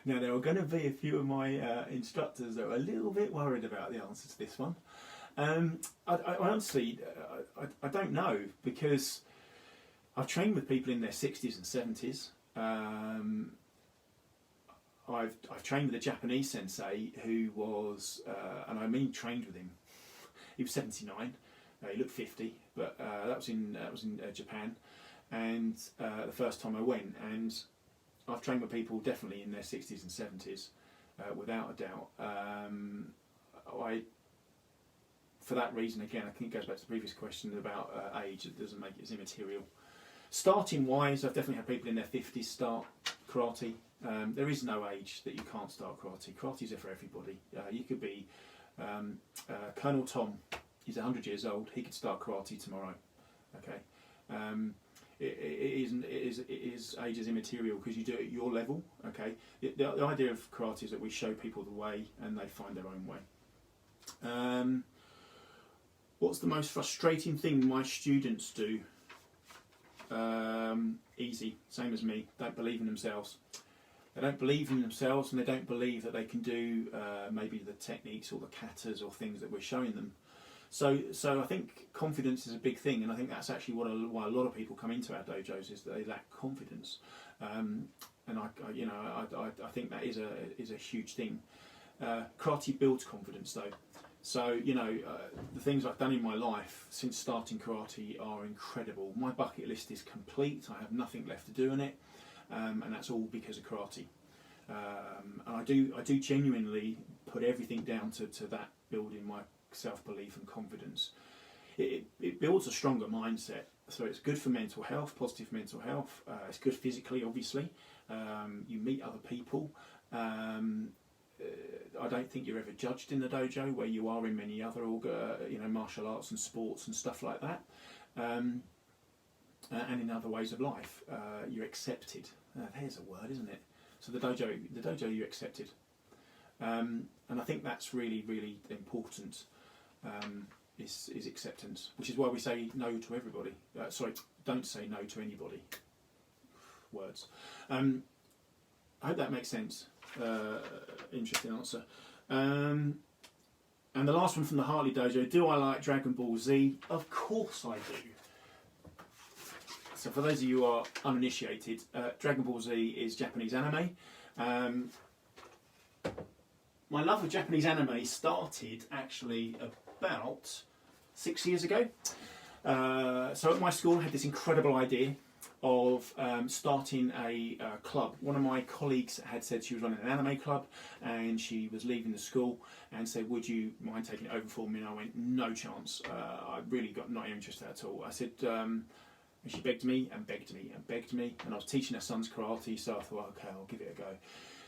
Now, there are going to be a few of my instructors that are a little bit worried about the answer to this one. I honestly, I don't know, because I've trained with people in their 60s and 70s. I've trained with a Japanese sensei who was, and I mean trained with him. He was 79. He looked 50, but that was in Japan, and the first time I went. And I've trained with people definitely in their 60s and 70s, without a doubt. For that reason, again, I think it goes back to the previous question about age. It doesn't make it, it's immaterial. Starting wise, I've definitely had people in their 50s start karate. There is no age that you can't start karate. Karate's there for everybody. You could be Colonel Tom. He's 100 years old. He could start karate tomorrow. Okay, age is immaterial because you do it at your level. Okay, the idea of karate is that we show people the way and they find their own way. What's the most frustrating thing my students do? Easy, same as me. Don't believe in themselves. They don't believe in themselves, and they don't believe that they can do maybe the techniques or the katas or things that we're showing them. So I think confidence is a big thing, and I think that's actually why a lot of people come into our dojos, is that they lack confidence. And I think that is a huge thing. Karate builds confidence, though. So the things I've done in my life since starting karate are incredible. My bucket list is complete. I have nothing left to do in it, and that's all because of karate. And I do genuinely put everything down to that building my self-belief and confidence. It builds a stronger mindset, so it's good for mental health, positive mental health. It's good physically, obviously. You meet other people. I don't think you're ever judged in the dojo where you are in many other martial arts and sports and stuff like that, and in other ways of life. You're accepted. There's a word, isn't it? So the dojo you're accepted, and I think that's really, really important. Is acceptance, which is why we say no to everybody. Don't say no to anybody. Words. I hope that makes sense. Interesting answer. And the last one from the Hartley Dojo: do I like Dragon Ball Z? Of course I do. So for those of you who are uninitiated, Dragon Ball Z is Japanese anime. My love of Japanese anime started actually about 6 years ago. So at my school I had this incredible idea of starting a club. One of my colleagues had said she was running an anime club and she was leaving the school and said, would you mind taking it over for me? And I went, no chance. I really got not interested at all. I said, and she begged me and begged me and begged me, and I was teaching her son's karate, so I thought, okay, I'll give it a go.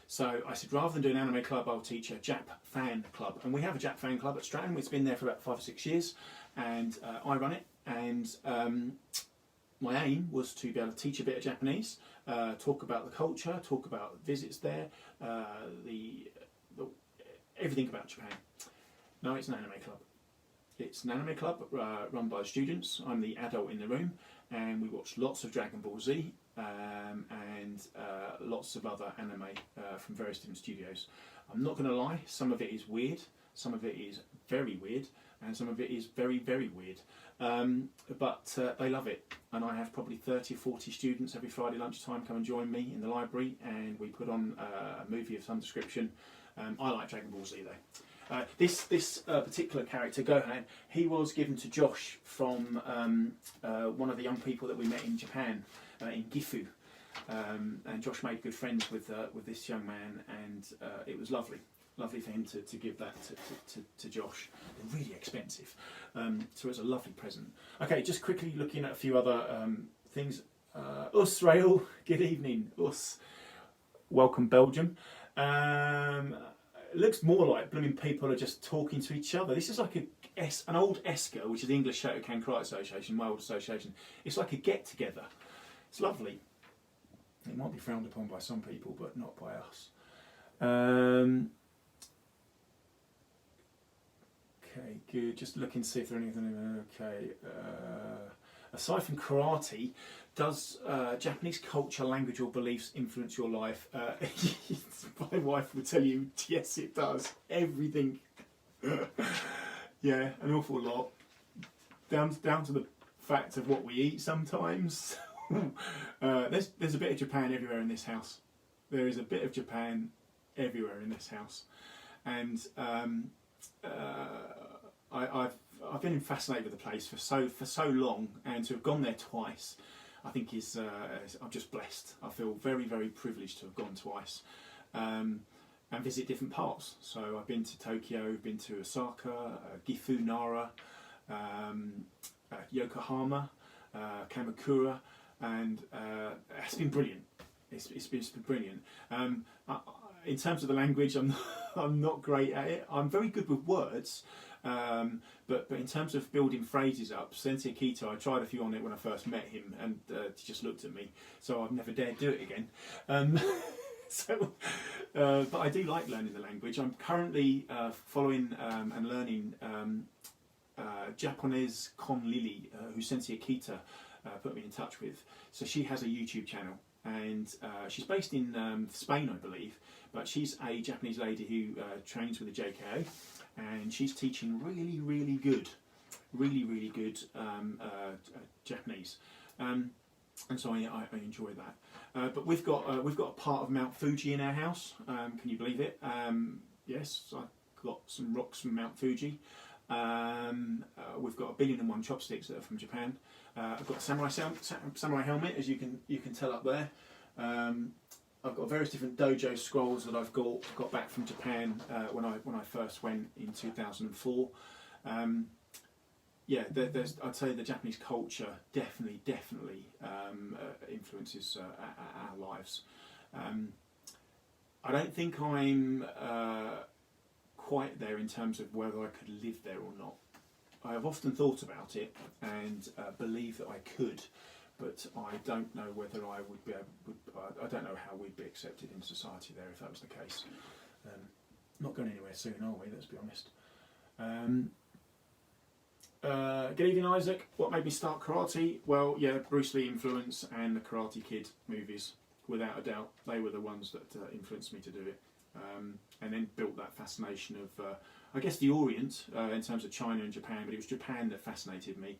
So I said, rather than do an anime club, I'll teach a Jap fan club. And we have a Jap fan club at Stratton. It's been there for about 5 or 6 years, and I run it. And my aim was to be able to teach a bit of Japanese, talk about the culture, talk about visits there, everything about Japan. No, it's an anime club. It's an anime club run by students. I'm the adult in the room, and we watch lots of Dragon Ball Z, and and lots of other anime from various different studios. I'm not going to lie, some of it is weird, some of it is very weird, and some of it is very, very weird. But they love it, and I have probably 30 or 40 students every Friday lunchtime come and join me in the library, and we put on a movie of some description. I like Dragon Ball Z though. This particular character, Gohan, he was given to Josh from one of the young people that we met in Japan, in Gifu. And Josh made good friends with this young man, and it was lovely for him to give that to Josh. They're really expensive, so it's a lovely present. Okay, just quickly looking at a few other things. Us Rail, good evening. Us, welcome Belgium. It looks more like blooming people are just talking to each other. This is like an old ESCA, which is the English Shotokan Karate Association, my old association. It's like a get-together. It's lovely. It might be frowned upon by some people, but not by us. Okay, good. Just looking to see if there's anything. Okay. Aside from karate, does Japanese culture, language, or beliefs influence your life? My wife would tell you, yes, it does. Everything. Yeah, an awful lot. Down to the fact of what we eat sometimes. There's a bit of Japan everywhere in this house. There is a bit of Japan everywhere in this house, and I've been fascinated with the place for so long, and to have gone there twice, I think I'm just blessed. I feel very, very privileged to have gone twice, and visit different parts. So I've been to Tokyo, been to Osaka, Gifu, Nara, Yokohama, Kamakura, and it's been brilliant. It's been brilliant. In terms of the language, I'm not great at it. I'm very good with words, but in terms of building phrases up, Sensei Akita, I tried a few on it when I first met him, and he just looked at me, so I've never dared do it again. But I do like learning the language. I'm currently following and learning Japanese Con Lily, who Sensei Akita put me in touch with. So she has a YouTube channel, and she's based in Spain, I believe, but she's a Japanese lady who trains with the JKO, and she's teaching really good Japanese, and so I enjoy that. But we've got a part of Mount Fuji in our house. Can you believe it? Yes, I've got some rocks from Mount Fuji. We've got 1,000,001 chopsticks that are from Japan. I've got a samurai helmet, as you can tell up there. I've got various different dojo scrolls that I've got back from Japan when I first went in 2004. Yeah, I'd say the Japanese culture definitely influences our lives. I don't think I'm quite there in terms of whether I could live there or not. I have often thought about it and believe that I could, but I don't know whether I would be I don't know how we'd be accepted in society there if that was the case. Not going anywhere soon, are we? Let's be honest. Good evening, Isaac. What made me start karate? Well, yeah, Bruce Lee influence and the Karate Kid movies, without a doubt. They were the ones that influenced me to do it. And then built that fascination of, I guess, the Orient in terms of China and Japan, but it was Japan that fascinated me.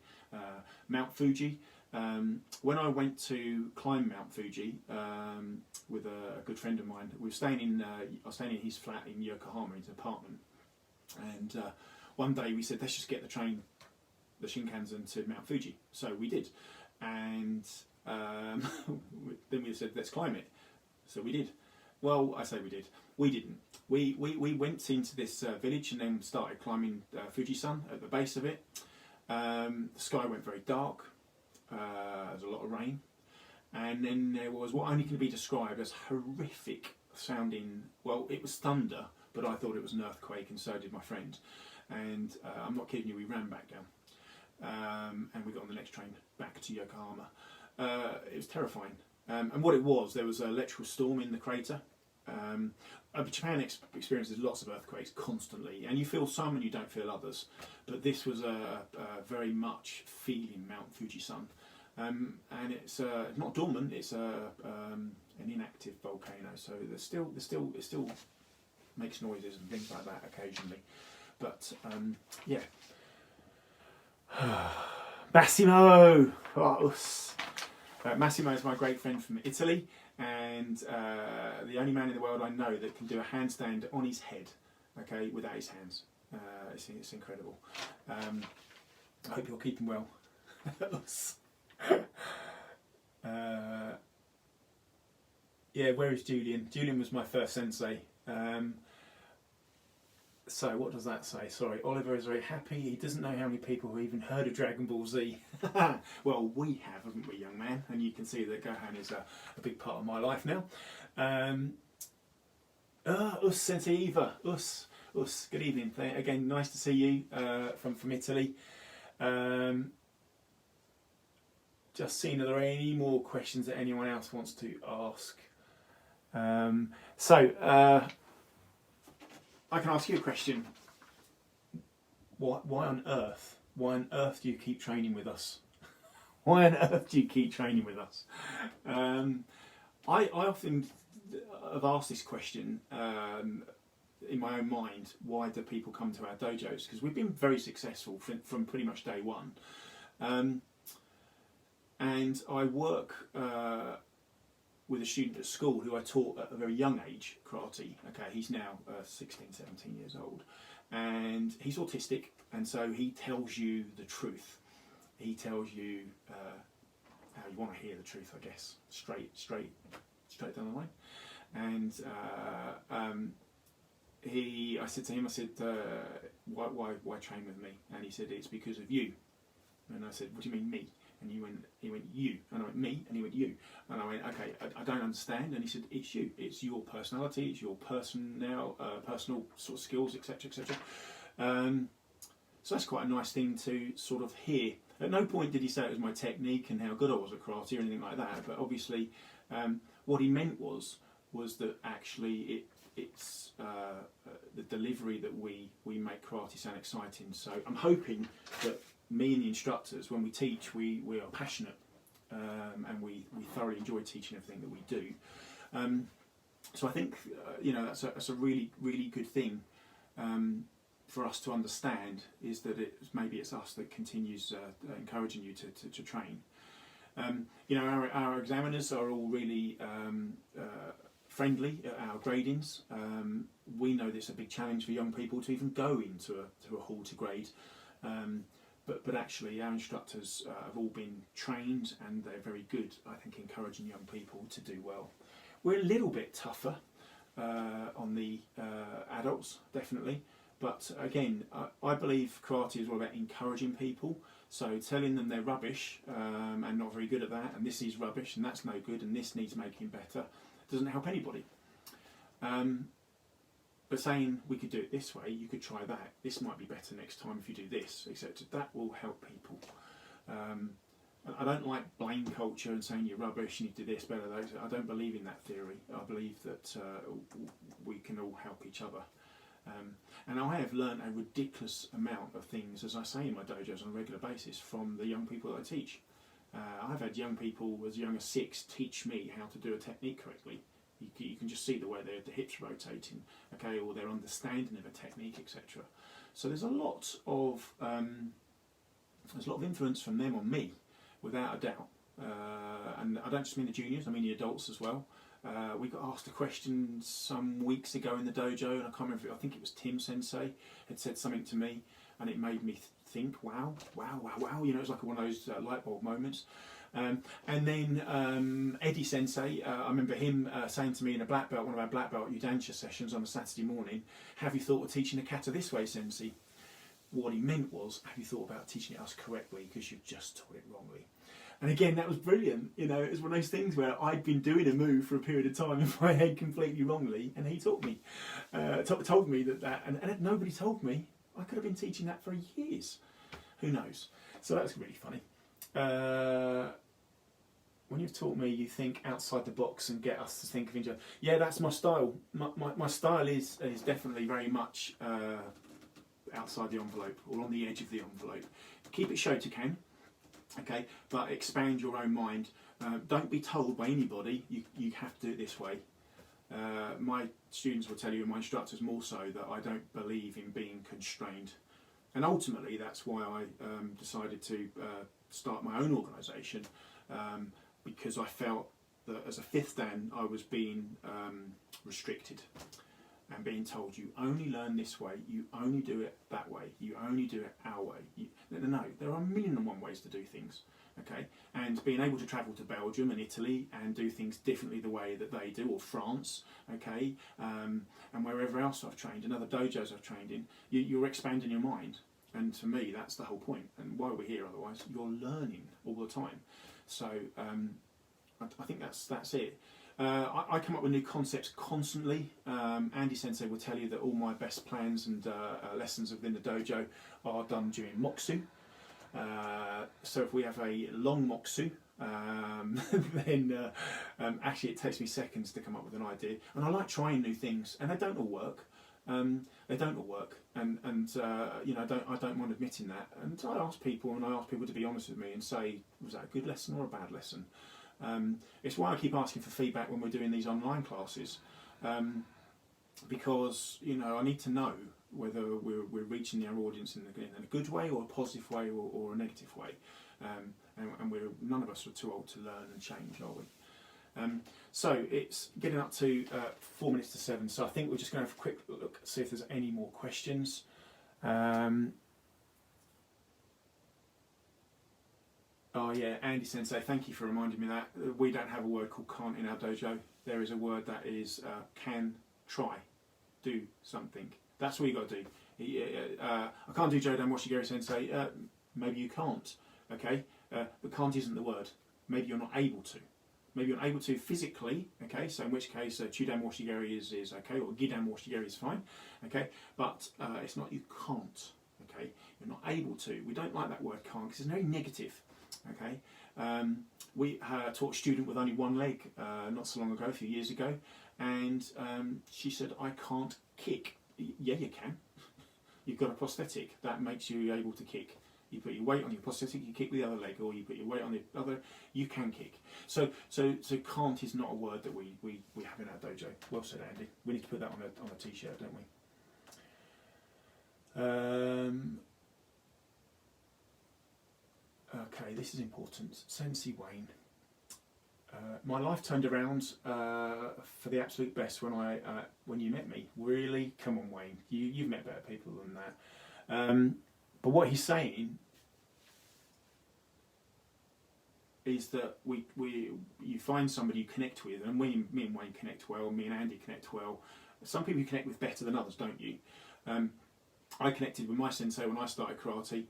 Mount Fuji. When I went to climb Mount Fuji with a good friend of mine, I was staying in his flat in Yokohama, in his apartment, and one day we said, let's just get the train, the Shinkansen, to Mount Fuji. So we did, and then we said, let's climb it. So we did. Well, I say we did. We didn't. We went into this village and then started climbing Fujisan at the base of it. The sky went very dark. There was a lot of rain. And then there was what only can be described as horrific sounding, well, it was thunder, but I thought it was an earthquake, and so did my friend. And I'm not kidding you, we ran back down. And we got on the next train back to Yokohama. It was terrifying. And what it was, there was an electrical storm in the crater. Japan experiences lots of earthquakes constantly, and you feel some and you don't feel others. But this was very much feeling Mount Fujisan. and it's not dormant. It's an inactive volcano, so it still makes noises and things like that occasionally. But yeah, Massimo. Oh, Massimo is my great friend from Italy, and the only man in the world I know that can do a handstand on his head, okay, without his hands. It's incredible. I hope you're keeping well. Yeah, where is Julian? Julian was my first sensei. So what does that say? Sorry, Oliver is very happy. He doesn't know how many people have even heard of Dragon Ball Z. Well, we have, haven't we, young man? And you can see that Gohan is a big part of my life now. Us, Sensei Eva. Us. Good evening. Again, nice to see you from Italy. Just seeing, are there any more questions that anyone else wants to ask? I can ask you a question. Why on earth do you keep training with us? Why on earth do you keep training with us? I often have asked this question in my own mind. Why do people come to our dojos? Because we've been very successful from pretty much day one. And I work with a student at school who I taught at a very young age karate. Okay, he's now 16, 17 years old, and he's autistic, and so he tells you the truth. He tells you how you want to hear the truth, I guess, straight down the line. And I said to him, why train with me? And he said, it's because of you. And I said, what do you mean me? And he went, you. And I went, me? And he went, you. And I went, okay, I don't understand. And he said, it's you. It's your personality. It's your personal sort of skills, etc., etc. So that's quite a nice thing to sort of hear. At no point did he say it was my technique and how good I was at karate or anything like that. But obviously, what he meant was that actually it's the delivery that we make karate sound exciting. So I'm hoping that me and the instructors, when we teach, we are passionate and we thoroughly enjoy teaching everything that we do. So I think that's a really, really good thing for us to understand, is that maybe it's us that continues encouraging you to train. Our examiners are all really friendly at our gradings. We know that it's a big challenge for young people to even go into a hall to grade. But actually our instructors have all been trained, and they're very good, I think, encouraging young people to do well. We're a little bit tougher on the adults, definitely, but again, I believe karate is all about encouraging people, so telling them they're rubbish and not very good at that, and this is rubbish and that's no good and this needs making better, doesn't help anybody. But saying we could do it this way, you could try that, this might be better next time if you do this, etc., that will help people. I don't like blame culture and saying you're rubbish and you do this better. I don't believe in that theory. I believe that we can all help each other. And I have learned a ridiculous amount of things, as I say in my dojos on a regular basis, from the young people that I teach. I've had young people as young as 6 teach me how to do a technique correctly. You can just see the way the hips rotating, okay, or their understanding of a technique, etc. So there's a lot of influence from them on me, without a doubt. And I don't just mean the juniors; I mean the adults as well. We got asked a question some weeks ago in the dojo, and I can't remember. I think it was Tim Sensei had said something to me, and it made me think, wow. You know, it's like one of those light bulb moments. And then Eddie Sensei, I remember him saying to me in one of our black belt Udansha sessions on a Saturday morning, have you thought of teaching a kata this way, Sensei? What he meant was, have you thought about teaching it us correctly, because you've just taught it wrongly? And again, that was brilliant. You know, it was one of those things where I'd been doing a move for a period of time in my head completely wrongly, and he taught me, told me that, and nobody told me. I could have been teaching that for years. Who knows? So that's really funny. When you've taught me, you think outside the box and get us to think of enjoy. Yeah, that's my style. My style is definitely very much outside the envelope, or on the edge of the envelope. Keep it Shotokan. Okay, but expand your own mind. Don't be told by anybody you have to do it this way. My students will tell you, and my instructors more so, that I don't believe in being constrained. And ultimately, that's why I decided to start my own organisation, because I felt that as a fifth Dan, I was being restricted and being told, you only learn this way, you only do it that way, you only do it our way. No, there are a million and one ways to do things. Okay, and being able to travel to Belgium and Italy and do things differently the way that they do, or France, okay, and wherever else I've trained, and other dojos I've trained in, you're expanding your mind. And to me, that's the whole point. And why we're here otherwise, you're learning all the time. So I think that's it. I come up with new concepts constantly. Andy Sensei will tell you that all my best plans and lessons within the dojo are done during Moksu. So if we have a long Moksu, then actually it takes me seconds to come up with an idea. And I like trying new things, and they don't all work. They don't all work, and you know, I don't mind admitting that. And I ask people to be honest with me and say, was that a good lesson or a bad lesson? It's why I keep asking for feedback when we're doing these online classes, because you know, I need to know whether we're reaching our audience in a good way or a positive way or a negative way. And none of us are too old to learn and change, are we? So it's getting up to 4 minutes to 7, so I think we're just going to have a quick look, see if there's any more questions. Oh yeah, Andy Sensei, thank you for reminding me that. We don't have a word called can't in our dojo. There is a word that is can, try, do something. That's what you got to do. I can't do Jodan Moshigiri Sensei. Maybe you can't, okay? But can't isn't the word. Maybe you're not able to. Maybe you're not able to physically, okay? So in which case, Chudan Moshigiri is okay, or Gidan Moshigiri is fine, okay? But it's not you can't, okay? You're not able to. We don't like that word can't because it's very negative, okay? We taught a student with only one leg not so long ago, a few years ago, and she said, I can't kick. Yeah, you can. You've got a prosthetic that makes you able to kick. You put your weight on your prosthetic, you kick with the other leg, or you put your weight on the other, you can kick. So can't is not a word that we have in our dojo. Well said, Andy. We need to put that on a t-shirt, don't we? Okay, this is important. Sensei Wayne. My life turned around for the absolute best when you met me. Really? Come on, Wayne. You've met better people than that. But what he's saying is that you find somebody you connect with, and me and Wayne connect well, me and Andy connect well. Some people you connect with better than others, don't you? I connected with my sensei when I started karate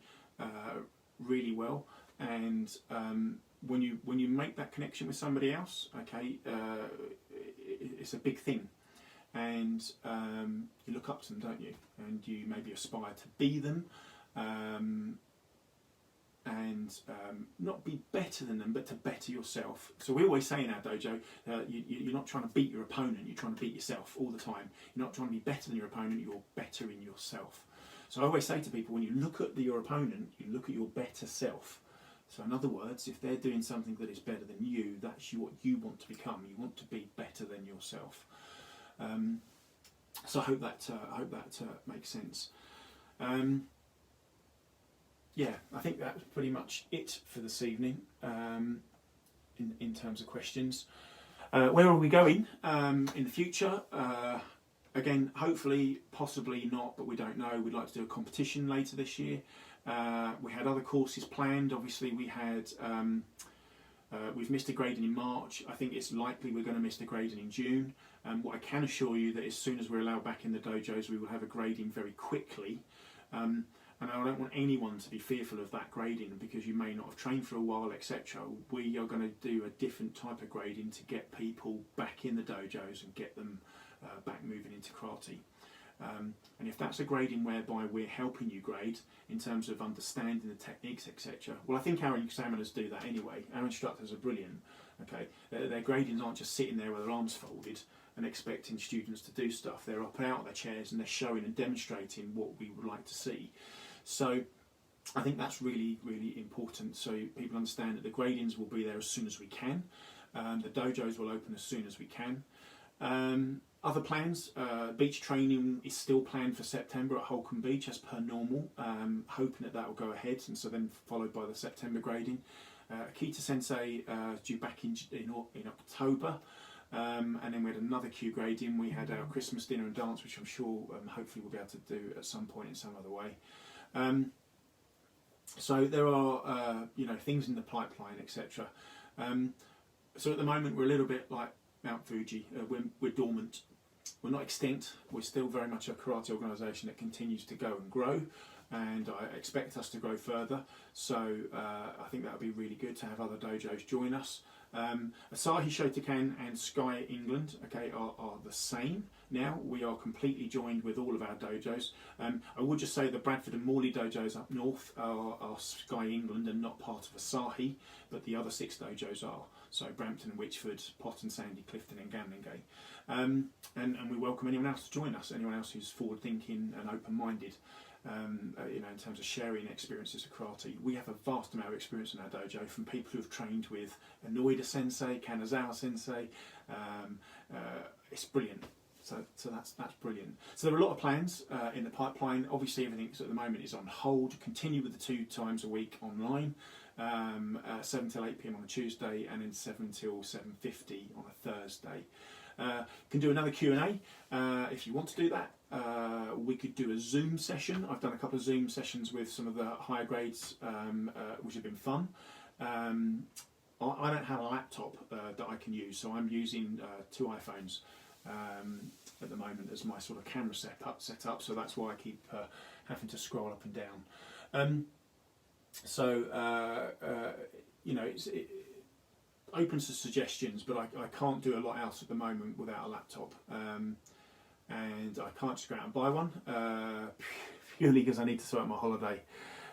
really well, and when you make that connection with somebody else, okay, it's a big thing, and you look up to them, don't you? And you maybe aspire to be them. And not be better than them, but to better yourself. So we always say in our dojo, you're not trying to beat your opponent, you're trying to beat yourself all the time. You're not trying to be better than your opponent, you're better in yourself. So I always say to people, when you look at your opponent, you look at your better self. So in other words, if they're doing something that is better than you, that's what you want to become. You want to be better than yourself. So I hope that makes sense. Yeah, I think that's pretty much it for this evening in terms of questions. Where are we going in the future? Again, hopefully, possibly not, but we don't know. We'd like to do a competition later this year. We had other courses planned. Obviously, we've missed a grading in March. I think it's likely we're going to miss the grading in June. What I can assure you that as soon as we're allowed back in the dojos, we will have a grading very quickly. And I don't want anyone to be fearful of that grading because you may not have trained for a while, etc. We are going to do a different type of grading to get people back in the dojos and get them back moving into karate. And if that's a grading whereby we're helping you grade in terms of understanding the techniques, etc. Well, I think our examiners do that anyway. Our instructors are brilliant. Okay, their gradings aren't just sitting there with their arms folded and expecting students to do stuff. They're up out of their chairs and they're showing and demonstrating what we would like to see. So I think that's really, really important, so people understand that the gradings will be there as soon as we can. The dojos will open as soon as we can. Other plans, beach training is still planned for September at Holcombe Beach as per normal, hoping that will go ahead, and so then followed by the September grading. Akita Sensei due back in October, and then we had another Q grading. We had our Christmas dinner and dance, which I'm sure hopefully we'll be able to do at some point in some other way. So there are things in the pipeline, etc. So at the moment we're a little bit like Mount Fuji. We're dormant. We're not extinct. We're still very much a karate organisation that continues to go and grow, and I expect us to grow further. So I think that would be really good to have other dojos join us. Asahi, Shotokan and Sky England, okay, are the same now. We are completely joined with all of our dojos. I would just say the Bradford and Morley dojos up north are Sky England and not part of Asahi, but the other 6 dojos are. So Brampton, Whitchford, Pot and Sandy, Clifton and Gamlingay. And we welcome anyone else to join us, anyone else who's forward thinking and open-minded. In terms of sharing experiences of karate. We have a vast amount of experience in our dojo, from people who have trained with Inoida Sensei, Kanazawa Sensei. It's brilliant. So that's brilliant. So there are a lot of plans in the pipeline. Obviously everything at the moment is on hold. Continue with the 2 times a week online, 7 till 8 PM on a Tuesday and then 7 till 7:50 on a Thursday. Can do another Q&A if you want to do that. We could do a Zoom session. I've done a couple of Zoom sessions with some of the higher grades, which have been fun. I don't have a laptop that I can use, so I'm using 2 iPhones at the moment as my sort of camera set up. So that's why I keep having to scroll up and down. It opens to suggestions, but I can't do a lot else at the moment without a laptop. And I can't just go out and buy one, purely because I need to sort out my holiday.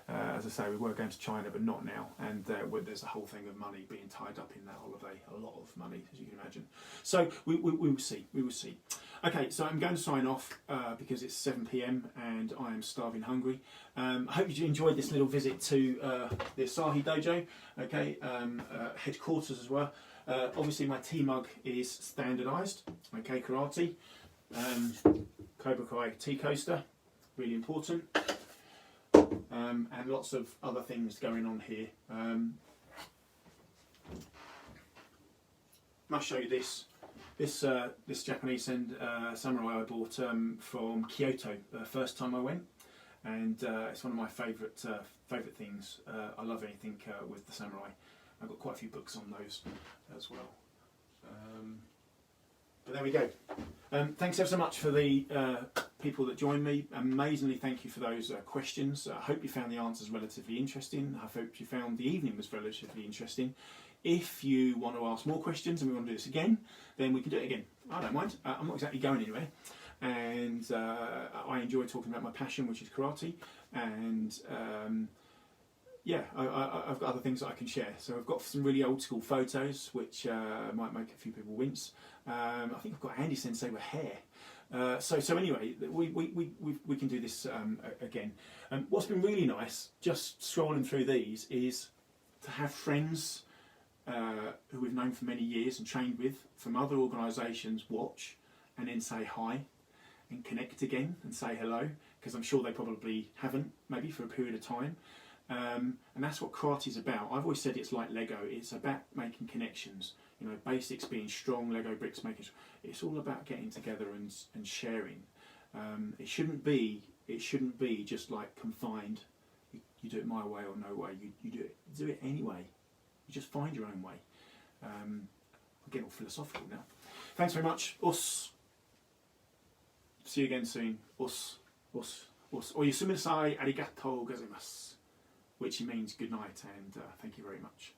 As I say, we were going to China, but not now, and there's a whole thing of money being tied up in that holiday, a lot of money, as you can imagine. So we will see, Okay, so I'm going to sign off because it's 7 PM and I am starving hungry. I hope you enjoyed this little visit to the Asahi Dojo, okay, headquarters as well. Obviously my tea mug is standardised, okay, karate. Cobra Kai tea coaster, really important, and lots of other things going on here. Must show you this Japanese samurai I bought from Kyoto the first time I went, and it's one of my favourite things. I love anything with the samurai. I've got quite a few books on those as well. But there we go. Thanks ever so much for the people that joined me. Amazingly, thank you for those questions. I hope you found the answers relatively interesting. I hope you found the evening was relatively interesting. If you want to ask more questions and we want to do this again, then we can do it again. I don't mind. I'm not exactly going anywhere. And I enjoy talking about my passion, which is karate. And I've got other things that I can share. So I've got some really old school photos, which might make a few people wince. I think I've got Andy Sensei with hair. So anyway, we can do this again. What's been really nice, just scrolling through these, is to have friends who we've known for many years and trained with from other organisations watch and then say hi and connect again and say hello, because I'm sure they probably haven't, maybe for a period of time. And that's what karate is about. I've always said it's like Lego. It's about making connections. You know, basics being strong, Lego bricks making. It's all about getting together and sharing. It shouldn't be just like confined. You do it my way or no way. You do it anyway. You just find your own way. I'm getting all philosophical now. Thanks very much. Us. See you again soon. Us. Oyasuminasai arigatou gozaimasu. Which means good night and thank you very much.